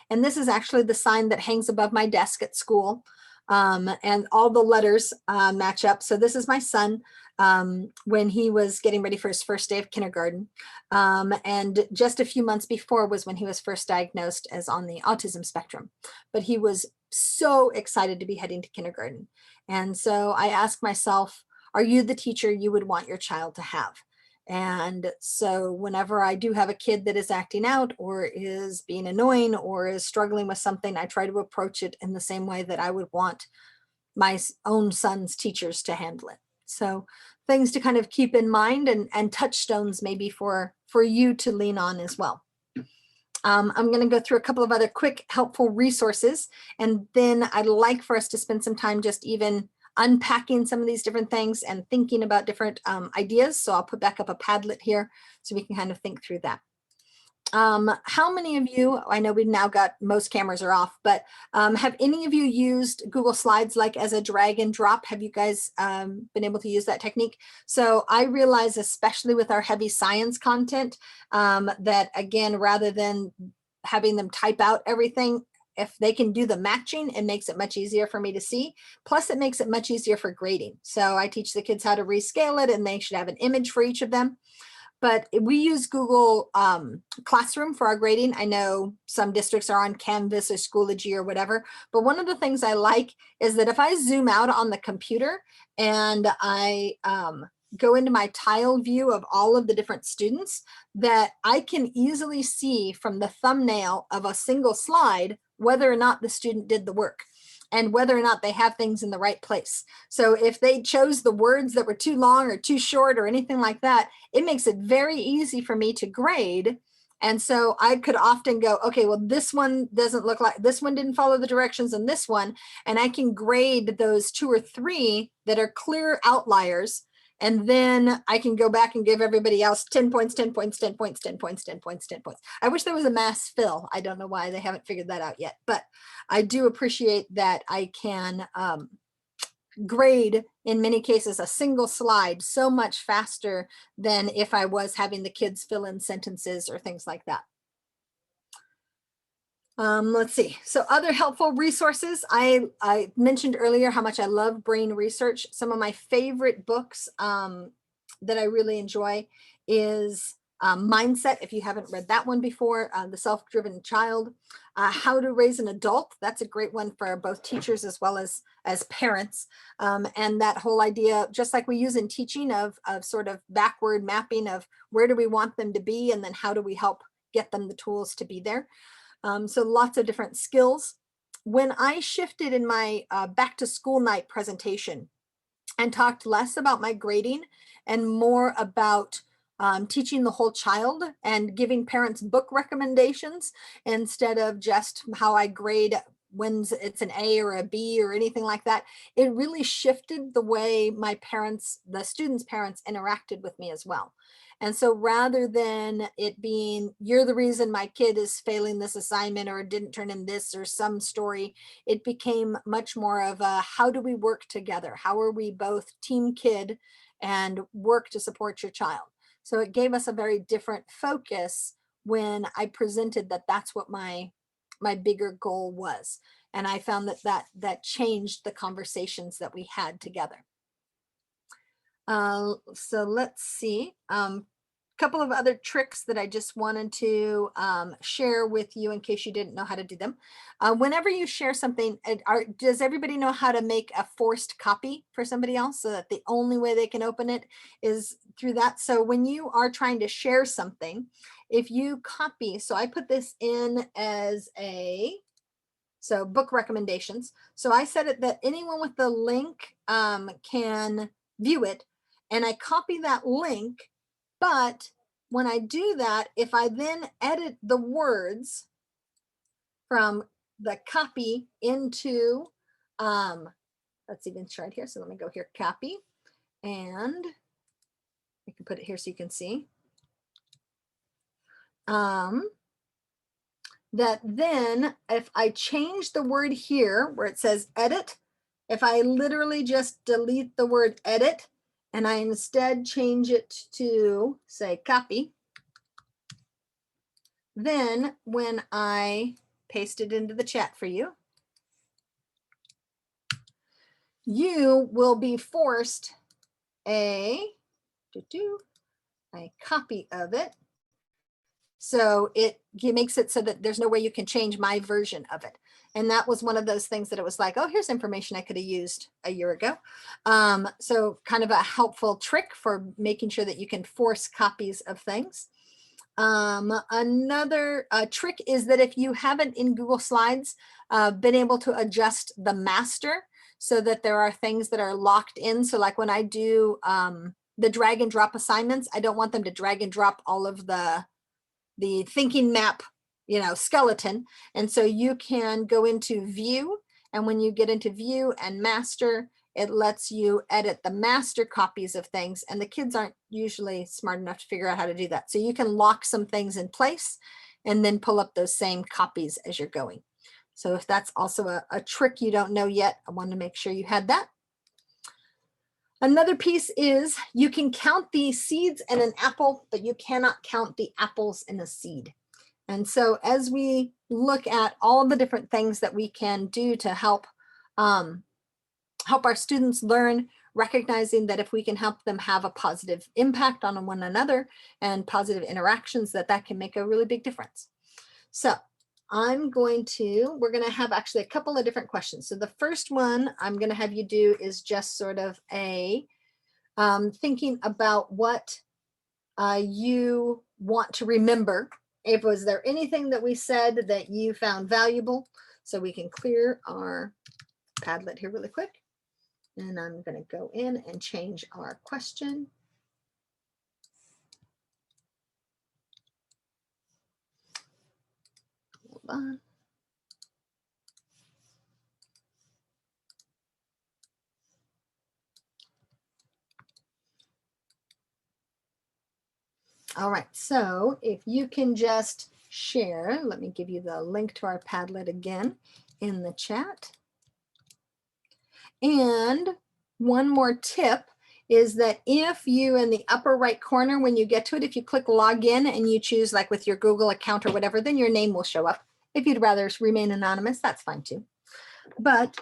Speaker 1: And this is actually the sign that hangs above my desk at school. And all the letters match up. So this is my son when he was getting ready for his first day of kindergarten. And just a few months before was when he was first diagnosed as on the autism spectrum. But he was so excited to be heading to kindergarten. And so I asked myself, are you the teacher you would want your child to have? And so whenever I do have a kid that is acting out or is being annoying or is struggling with something, I try to approach it in the same way that I would want my own son's teachers to handle it. So things to kind of keep in mind and touchstones maybe for you to lean on as well. I'm going to go through a couple of other quick helpful resources, and then I'd like for us to spend some time just even unpacking some of these different things and thinking about different ideas. So I'll put back up a Padlet here so we can kind of think through that. How many of you, I know we've now got most cameras are off, but have any of you used Google Slides like as a drag and drop? Have you guys been able to use that technique? So I realize, especially with our heavy science content, that again, rather than having them type out everything, if they can do the matching, it makes it much easier for me to see. Plus, it makes it much easier for grading. So I teach the kids how to rescale it, and they should have an image for each of them. But we use Google Classroom for our grading. I know some districts are on Canvas or Schoology or whatever, but one of the things I like is that if I zoom out on the computer and I go into my tile view of all of the different students, that I can easily see from the thumbnail of a single slide whether or not the student did the work and whether or not they have things in the right place. So if they chose the words that were too long or too short or anything like that, it makes it very easy for me to grade. And so I could often go, okay, well, this one doesn't look like, this one didn't follow the directions in this one. And I can grade those 2 or 3 that are clear outliers. And then I can go back and give everybody else 10 points, 10 points, 10 points, 10 points, 10 points, 10 points. I wish there was a mass fill. I don't know why they haven't figured that out yet, but I do appreciate that I can grade, in many cases, a single slide so much faster than if I was having the kids fill in sentences or things like that. Let's see. So other helpful resources. I mentioned earlier how much I love brain research. Some of my favorite books that I really enjoy is Mindset, if you haven't read that one before, The Self-Driven Child, How to Raise an Adult. That's a great one for both teachers as well as parents. And that whole idea, just like we use in teaching, of sort of backward mapping of where do we want them to be, and then how do we help get them the tools to be there. So lots of different skills. When I shifted in my back to school night presentation and talked less about my grading and more about teaching the whole child and giving parents book recommendations instead of just how I grade when it's an A or a B or anything like that, it really shifted the way my parents, the students' parents, interacted with me as well. And so rather than it being, you're the reason my kid is failing this assignment or didn't turn in this or some story, it became much more of a, how do we work together? How are we both team kid and work to support your child? So it gave us a very different focus when I presented that that's what my bigger goal was. And I found that changed the conversations that we had together. So let's see. Couple of other tricks that I just wanted to share with you in case you didn't know how to do them. Whenever you share something, does everybody know how to make a forced copy for somebody else so that the only way they can open it is through that? So when you are trying to share something, if you copy, so I put this in as so book recommendations. So I said it that anyone with the link can view it, and I copy that link. But when I do that, if I then edit the words from the copy into, let's even try it here. So let me go here, copy, and I can put it here so you can see. That then if I change the word here where it says edit, if I literally just delete the word edit and I instead change it to say copy, then when I paste it into the chat for you, you will be forced a copy of it. So it makes it so that there's no way you can change my version of it. And that was one of those things that it was like, oh, here's information I could have used a year ago. So kind of a helpful trick for making sure that you can force copies of things. Another trick is that if you haven't in Google Slides been able to adjust the master so that there are things that are locked in. So like when I do the drag and drop assignments, I don't want them to drag and drop all of the thinking map, skeleton. And so you can go into view, and when you get into view and master, it lets you edit the master copies of things, and the kids aren't usually smart enough to figure out how to do that. So you can lock some things in place and then pull up those same copies as you're going. So if that's also a trick you don't know yet, I want to make sure you had that. Another piece is you can count the seeds in an apple, but you cannot count the apples in a seed. And so as we look at all the different things that we can do to help help our students learn, recognizing that if we can help them have a positive impact on one another and positive interactions, that can make a really big difference. So we're going to have actually a couple of different questions. So the first one I'm going to have you do is just sort of a thinking about what you want to remember. If was there anything that we said that you found valuable? So we can clear our Padlet here really quick. And I'm going to go in and change our question. Hold on. All right, so if you can just share, let me give you the link to our Padlet again in the chat. And one more tip is that if you in the upper right corner, when you get to it, if you click log in and you choose like with your Google account or whatever, then your name will show up. If you'd rather remain anonymous, that's fine too. But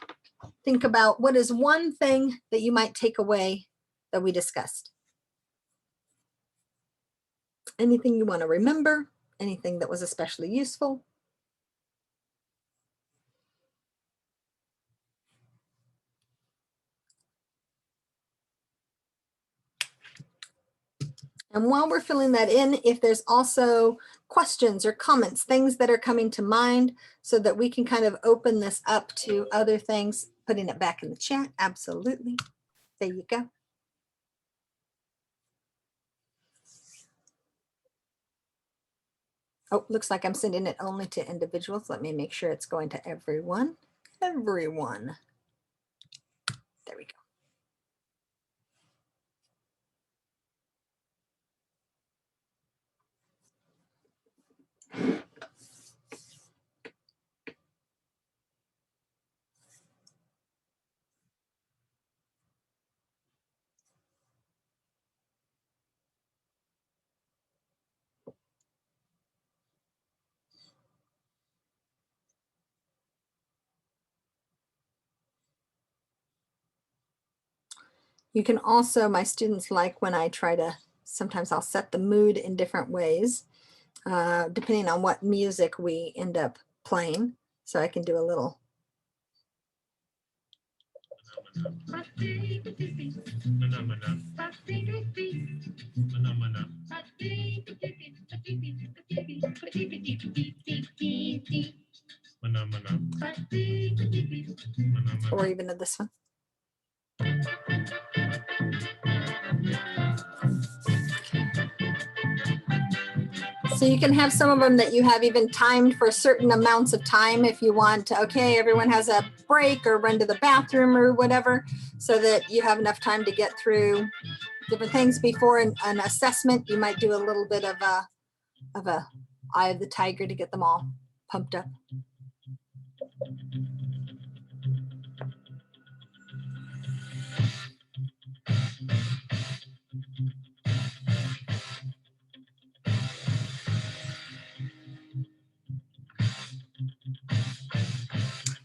Speaker 1: think about what is one thing that you might take away that we discussed. Anything you want to remember, anything that was especially useful. And while we're filling that in, if there's also questions or comments, things that are coming to mind so that we can kind of open this up to other things, putting it back in the chat. Absolutely. There you go. Oh, looks like I'm sending it only to individuals. Let me make sure it's going to everyone. Everyone. There we go. You can also, my students like when I try to, sometimes I'll set the mood in different ways, depending on what music we end up playing. So I can do a little. Or even this one. So you can have some of them that you have even timed for certain amounts of time if you want to, okay, everyone has a break or run to the bathroom or whatever, so that you have enough time to get through different things before an assessment. You might do a little bit of a eye of the tiger to get them all pumped up.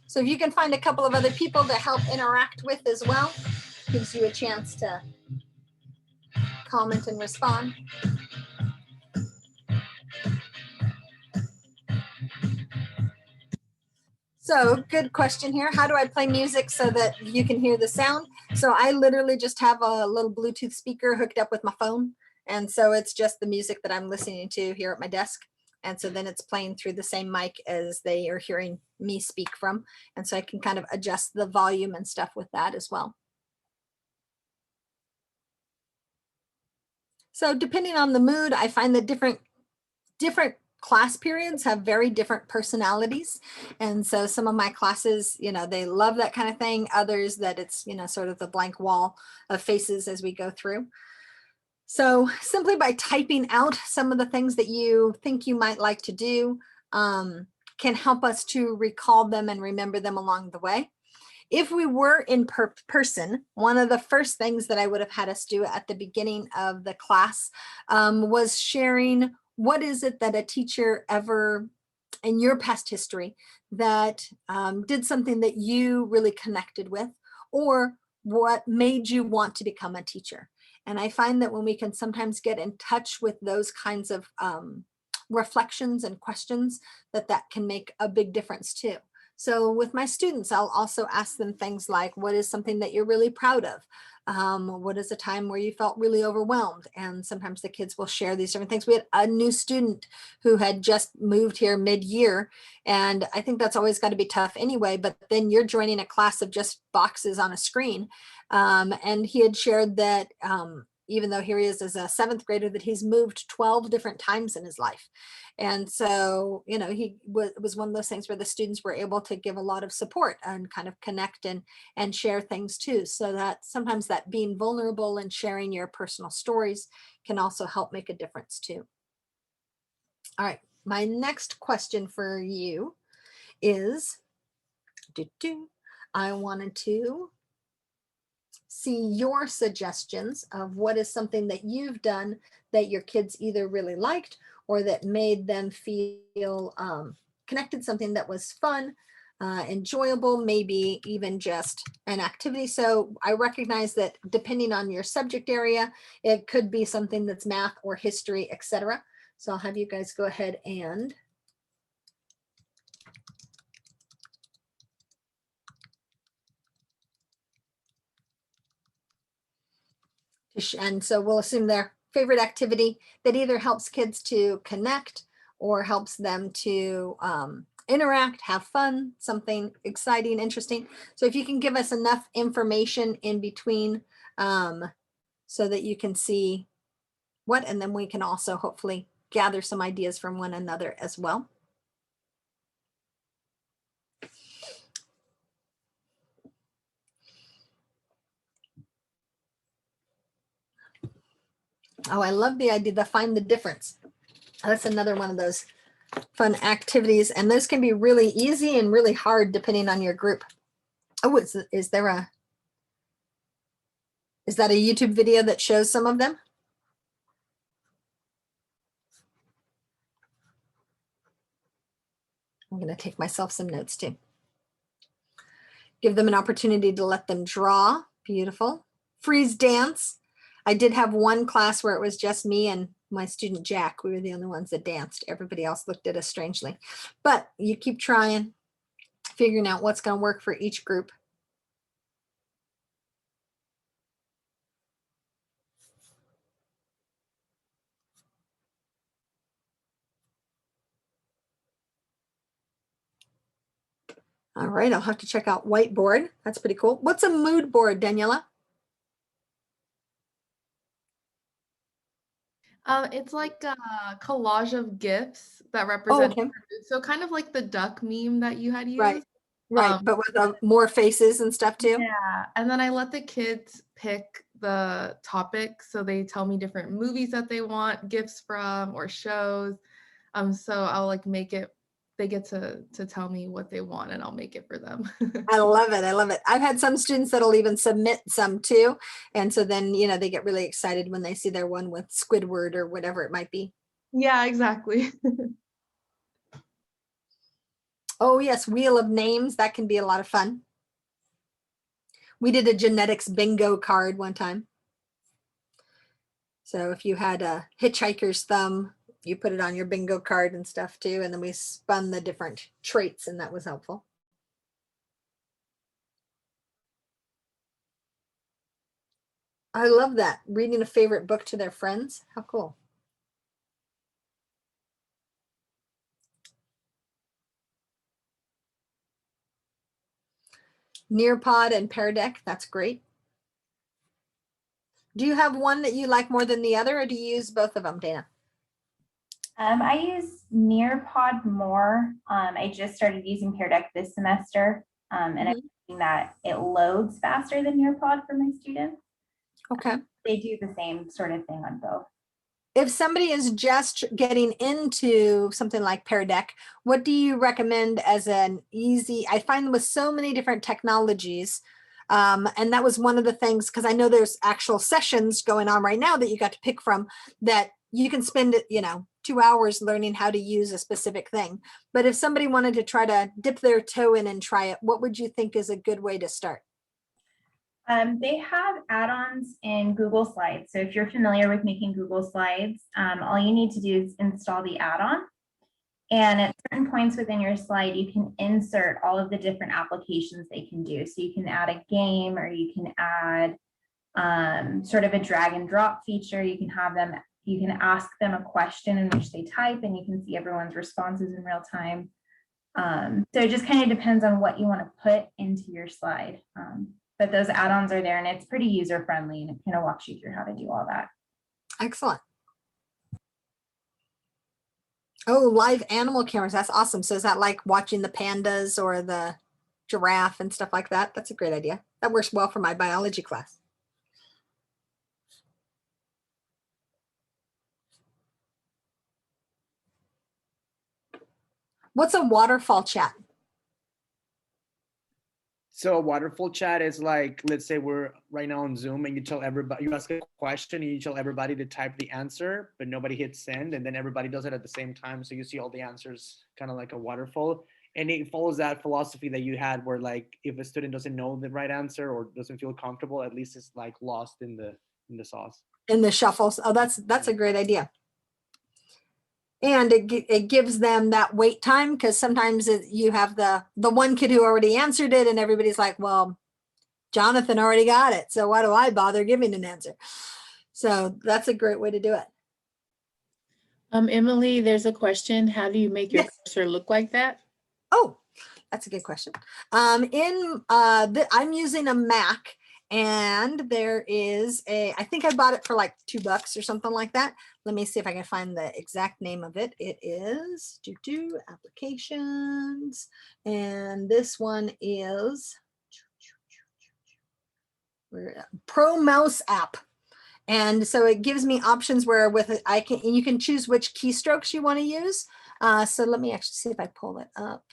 Speaker 1: So if you can find a couple of other people to help interact with as well, gives you a chance to comment and respond. So good question here. How do I play music so that you can hear the sound? So I literally just have a little Bluetooth speaker hooked up with my phone. And so it's just the music that I'm listening to here at my desk. And so then it's playing through the same mic as they are hearing me speak from. And so I can kind of adjust the volume and stuff with that as well. So depending on the mood, I find that different class periods have very different personalities. And so some of my classes, you know, they love that kind of thing. Others that it's, you know, sort of the blank wall of faces as we go through. So simply by typing out some of the things that you think you might like to do can help us to recall them and remember them along the way. If we were in person, one of the first things that I would have had us do at the beginning of the class was sharing what is it that a teacher ever in your past history that did something that you really connected with, or what made you want to become a teacher. And I find that when we can sometimes get in touch with those kinds of reflections and questions, that can make a big difference too. So with my students, I'll also ask them things like, what is something that you're really proud of? What is a time where you felt really overwhelmed? And sometimes the kids will share these different things. We had a new student who had just moved here mid-year, and I think that's always got to be tough anyway, but then you're joining a class of just boxes on a screen. And he had shared that even though here he is as a 7th grader, that he's moved 12 different times in his life. And so, you know, it was one of those things where the students were able to give a lot of support and kind of connect and share things too. So that sometimes that being vulnerable and sharing your personal stories can also help make a difference too. All right, my next question for you is, I wanted to see your suggestions of what is something that you've done that your kids either really liked or that made them feel connected, something that was fun, enjoyable, maybe even just an activity. So I recognize that depending on your subject area, it could be something that's math or history, etc. So I'll have you guys go ahead and so we'll assume their favorite activity that either helps kids to connect or helps them to interact, have fun, something exciting, interesting. So if you can give us enough information in between so that you can see what, and then we can also hopefully gather some ideas from one another as well. Oh, I love the idea to find the difference. That's another one of those fun activities, and those can be really easy and really hard depending on your group. Oh, is that a YouTube video that shows some of them? I'm going to take myself some notes too. Give them an opportunity to let them draw. Beautiful. Freeze dance. I did have one class where it was just me and my student Jack. We were the only ones that danced. Everybody else looked at us strangely. But you keep trying, figuring out what's going to work for each group. All right, I'll have to check out whiteboard. That's pretty cool. What's a mood board, Daniela?
Speaker 2: It's like a collage of GIFs that represent,
Speaker 1: okay.
Speaker 2: So kind of like the duck meme that you had used.
Speaker 1: Right, right, but with more faces and stuff too?
Speaker 2: Yeah, and then I let the kids pick the topic, so they tell me different movies that they want GIFs from or shows. So I'll like make it, they get to tell me what they want and I'll make it for them.
Speaker 1: I love it. I love it. I've had some students that'll even submit some too. And so then, you know, they get really excited when they see their one with Squidward or whatever it might be.
Speaker 2: Yeah, exactly.
Speaker 1: Oh yes, Wheel of Names. That can be a lot of fun. We did a genetics bingo card one time. So if you had a hitchhiker's thumb, you put it on your bingo card and stuff too. And then we spun the different traits and that was helpful. I love that. Reading a favorite book to their friends. How cool. Nearpod and Pear Deck. That's great. Do you have one that you like more than the other, or do you use both of them, Dana?
Speaker 3: I use Nearpod more. I just started using Pear Deck this semester, and I'm finding that it loads faster than Nearpod for my students.
Speaker 1: Okay.
Speaker 3: They do the same sort of thing on both.
Speaker 1: If somebody is just getting into something like Pear Deck, what do you recommend as an easy, I find with so many different technologies, and that was one of the things, because I know there's actual sessions going on right now that you got to pick from, that you can spend, 2 hours learning how to use a specific thing. But if somebody wanted to try to dip their toe in and try it, what would you think is a good way to start?
Speaker 3: They have add-ons in Google Slides. So if you're familiar with making Google Slides, all you need to do is install the add-on. And at certain points within your slide, you can insert all of the different applications they can do. So you can add a game, or you can add sort of a drag and drop feature. You can ask them a question in which they type, and you can see everyone's responses in real time. So it just kind of depends on what you want to put into your slide. But those add-ons are there, and it's pretty user-friendly, and it kind of walks you through how to do all that.
Speaker 1: Excellent. Oh, live animal cameras. That's awesome. So is that like watching the pandas or the giraffe and stuff like that? That's a great idea. That works well for my biology class. What's a waterfall chat?
Speaker 5: So a waterfall chat is like, let's say we're right now on Zoom, and you tell everybody, you ask a question and you tell everybody to type the answer, but nobody hits send, and then everybody does it at the same time. So you see all the answers kind of like a waterfall. And it follows that philosophy that you had, where like if a student doesn't know the right answer or doesn't feel comfortable, at least it's like lost in the sauce.
Speaker 1: In the shuffles. Oh, that's a great idea. And it gives them that wait time, because sometimes you have the one kid who already answered it, and everybody's like, well, Jonathan already got it, so why do I bother giving an answer? So that's a great way to do it.
Speaker 4: Emily, there's a question. How do you make your cursor look like that?
Speaker 1: Oh, that's a good question. I'm using a Mac, and there is I think I bought it for like $2 or something like that. Let me see if I can find the exact name of it. It is applications, and this one is Pro Mouse app. And so it gives me options where you can choose which keystrokes you want to use. So let me actually see if I pull it up.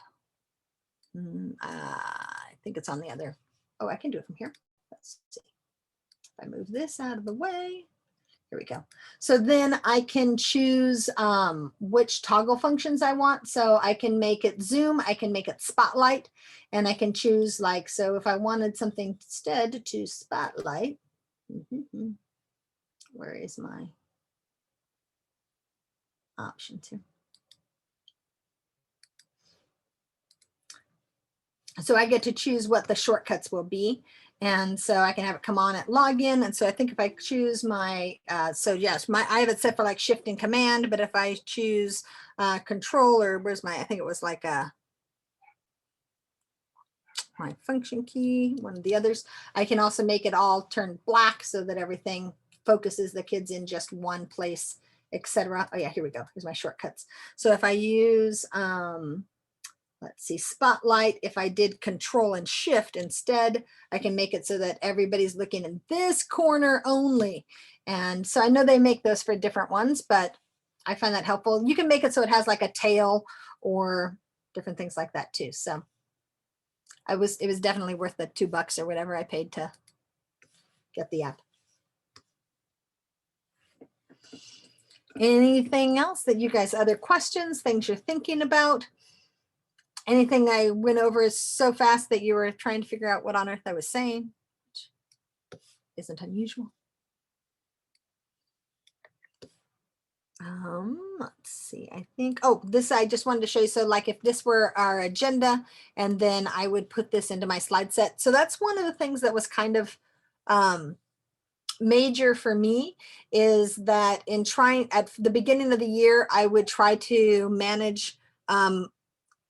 Speaker 1: I think it's on the other. Oh, I can do it from here. Let's see. If I move this out of the way, here we go. So then I can choose which toggle functions I want. So I can make it zoom, I can make it spotlight, and I can choose like, so if I wanted something instead to spotlight, where is my option to? So I get to choose what the shortcuts will be. And so I can have it come on at login. And so I think if I choose my, so yes, I have it set for like shift and command, but if I choose control, or where's my, I think it was like my function key, one of the others, I can also make it all turn black so that everything focuses the kids in just one place, etc. Oh yeah, here we go. Here's my shortcuts. So if I use, let's see, spotlight, if I did control and shift instead, I can make it so that everybody's looking in this corner only. And so I know they make those for different ones, but I find that helpful. You can make it so it has like a tail or different things like that too. So it was definitely worth the $2 or whatever I paid to get the app. Anything else that you guys, other questions, things you're thinking about? Anything I went over is so fast that you were trying to figure out what on earth I was saying, which isn't unusual. Let's see, I think, oh, this I just wanted to show you. So like if this were our agenda, and then I would put this into my slide set. So that's one of the things that was kind of major for me, is that in trying at the beginning of the year, I would try to manage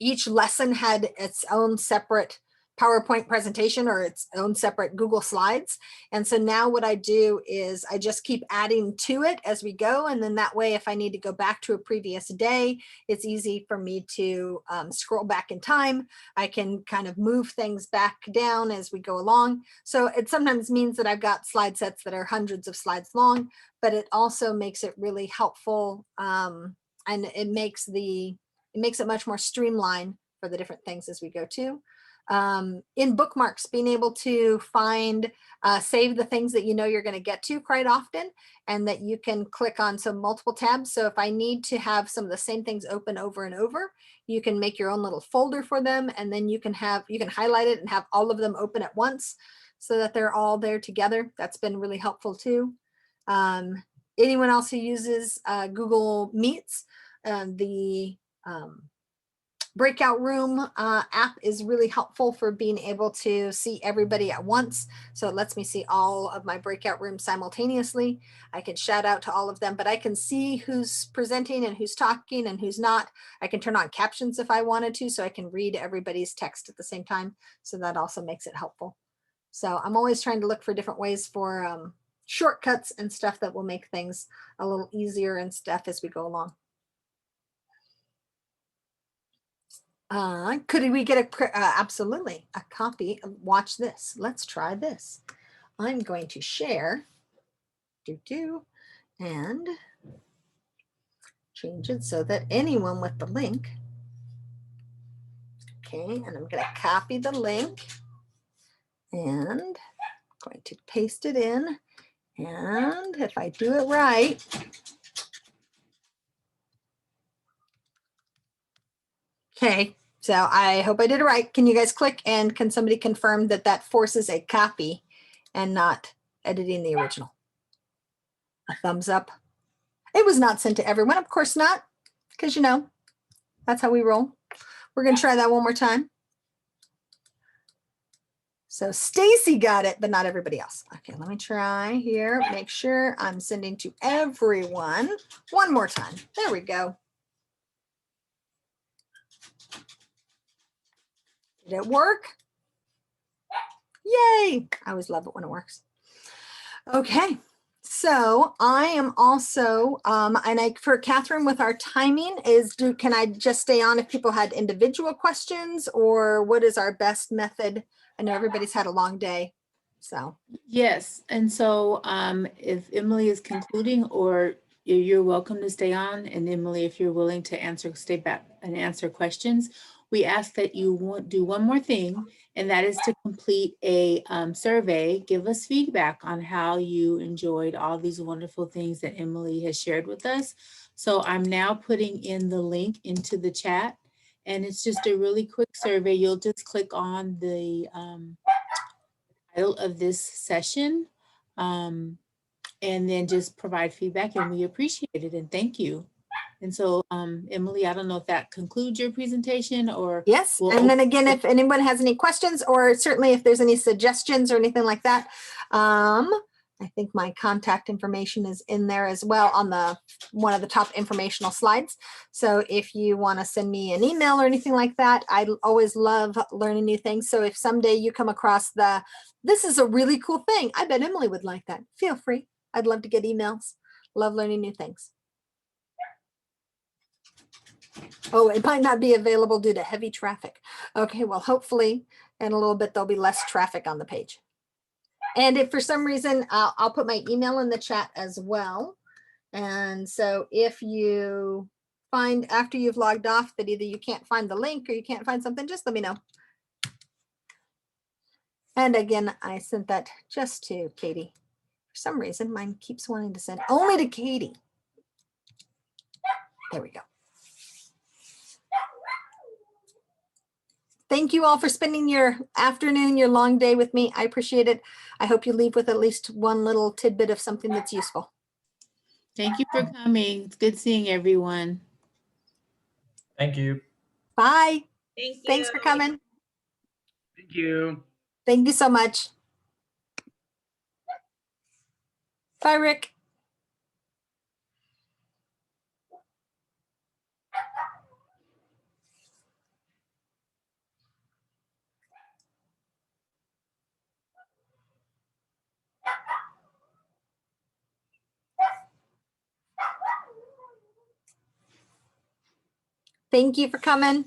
Speaker 1: each lesson had its own separate PowerPoint presentation or its own separate Google Slides. And so now what I do is I just keep adding to it as we go. And then that way, if I need to go back to a previous day, it's easy for me to scroll back in time. I can kind of move things back down as we go along. So it sometimes means that I've got slide sets that are hundreds of slides long, but it also makes it really helpful. And it makes it much more streamlined for the different things as we go to. In bookmarks, being able to find, save the things that you know you're going to get to quite often, and that you can click on some multiple tabs. So if I need to have some of the same things open over and over, you can make your own little folder for them, and then you can highlight it and have all of them open at once so that they're all there together. That's been really helpful too. Anyone else who uses Google Meets, the breakout room app is really helpful for being able to see everybody at once. So it lets me see all of my breakout rooms simultaneously. I can shout out to all of them, but I can see who's presenting and who's talking and who's not. I can turn on captions if I wanted to, so I can read everybody's text at the same time. So that also makes it helpful. So I'm always trying to look for different ways for shortcuts and stuff that will make things a little easier and stuff as we go along. Could we get absolutely a copy of watch this? Let's try this. I'm going to share and change it so that anyone with the link. Okay, and I'm going to copy the link and going to paste it in. And if I do it right, okay, so I hope I did it right. Can you guys click, and can somebody confirm that that forces a copy and not editing the original? A thumbs up. It was not sent to everyone. Of course not, because you know, that's how we roll. We're going to try that one more time. So Stacy got it, but not everybody else. Okay, let me try here. Make sure I'm sending to everyone one more time. There we go. Did it work? Yay. I always love it when it works. Okay. So I am also, for Catherine with our timing can I just stay on if people had individual questions, or what is our best method? I know everybody's had a long day, so.
Speaker 4: Yes, and so if Emily is concluding, or you're welcome to stay on, and Emily, if you're willing to stay back and answer questions, we ask that you do one more thing, and that is to complete a survey. Give us feedback on how you enjoyed all these wonderful things that Emily has shared with us. So I'm now putting in the link into the chat, and it's just a really quick survey. You'll just click on the title of this session, and then just provide feedback, and we appreciate it and thank you. And so, Emily, I don't know if that concludes your presentation, or
Speaker 1: yes. And then again, if anyone has any questions, or certainly if there's any suggestions or anything like that, I think my contact information is in there as well on one of the top informational slides. So if you want to send me an email or anything like that, I always love learning new things. So if someday you come across this is a really cool thing, I bet Emily would like that. Feel free. I'd love to get emails. Love learning new things. Oh, it might not be available due to heavy traffic. Okay, well, hopefully in a little bit, there'll be less traffic on the page. And if for some reason, I'll put my email in the chat as well. And so if you find after you've logged off that either you can't find the link or you can't find something, just let me know. And again, I sent that just to Katie. For some reason, mine keeps wanting to send only to Katie. There we go. Thank you all for spending your afternoon, your long day with me. I appreciate it. I hope you leave with at least one little tidbit of something that's useful.
Speaker 4: thank you for coming. It's good seeing everyone.
Speaker 6: Thank you.
Speaker 1: Bye.
Speaker 3: Thank you.
Speaker 1: Thanks for coming.
Speaker 5: Thank you.
Speaker 1: Thank you so much. Bye, Rick. Thank you for coming.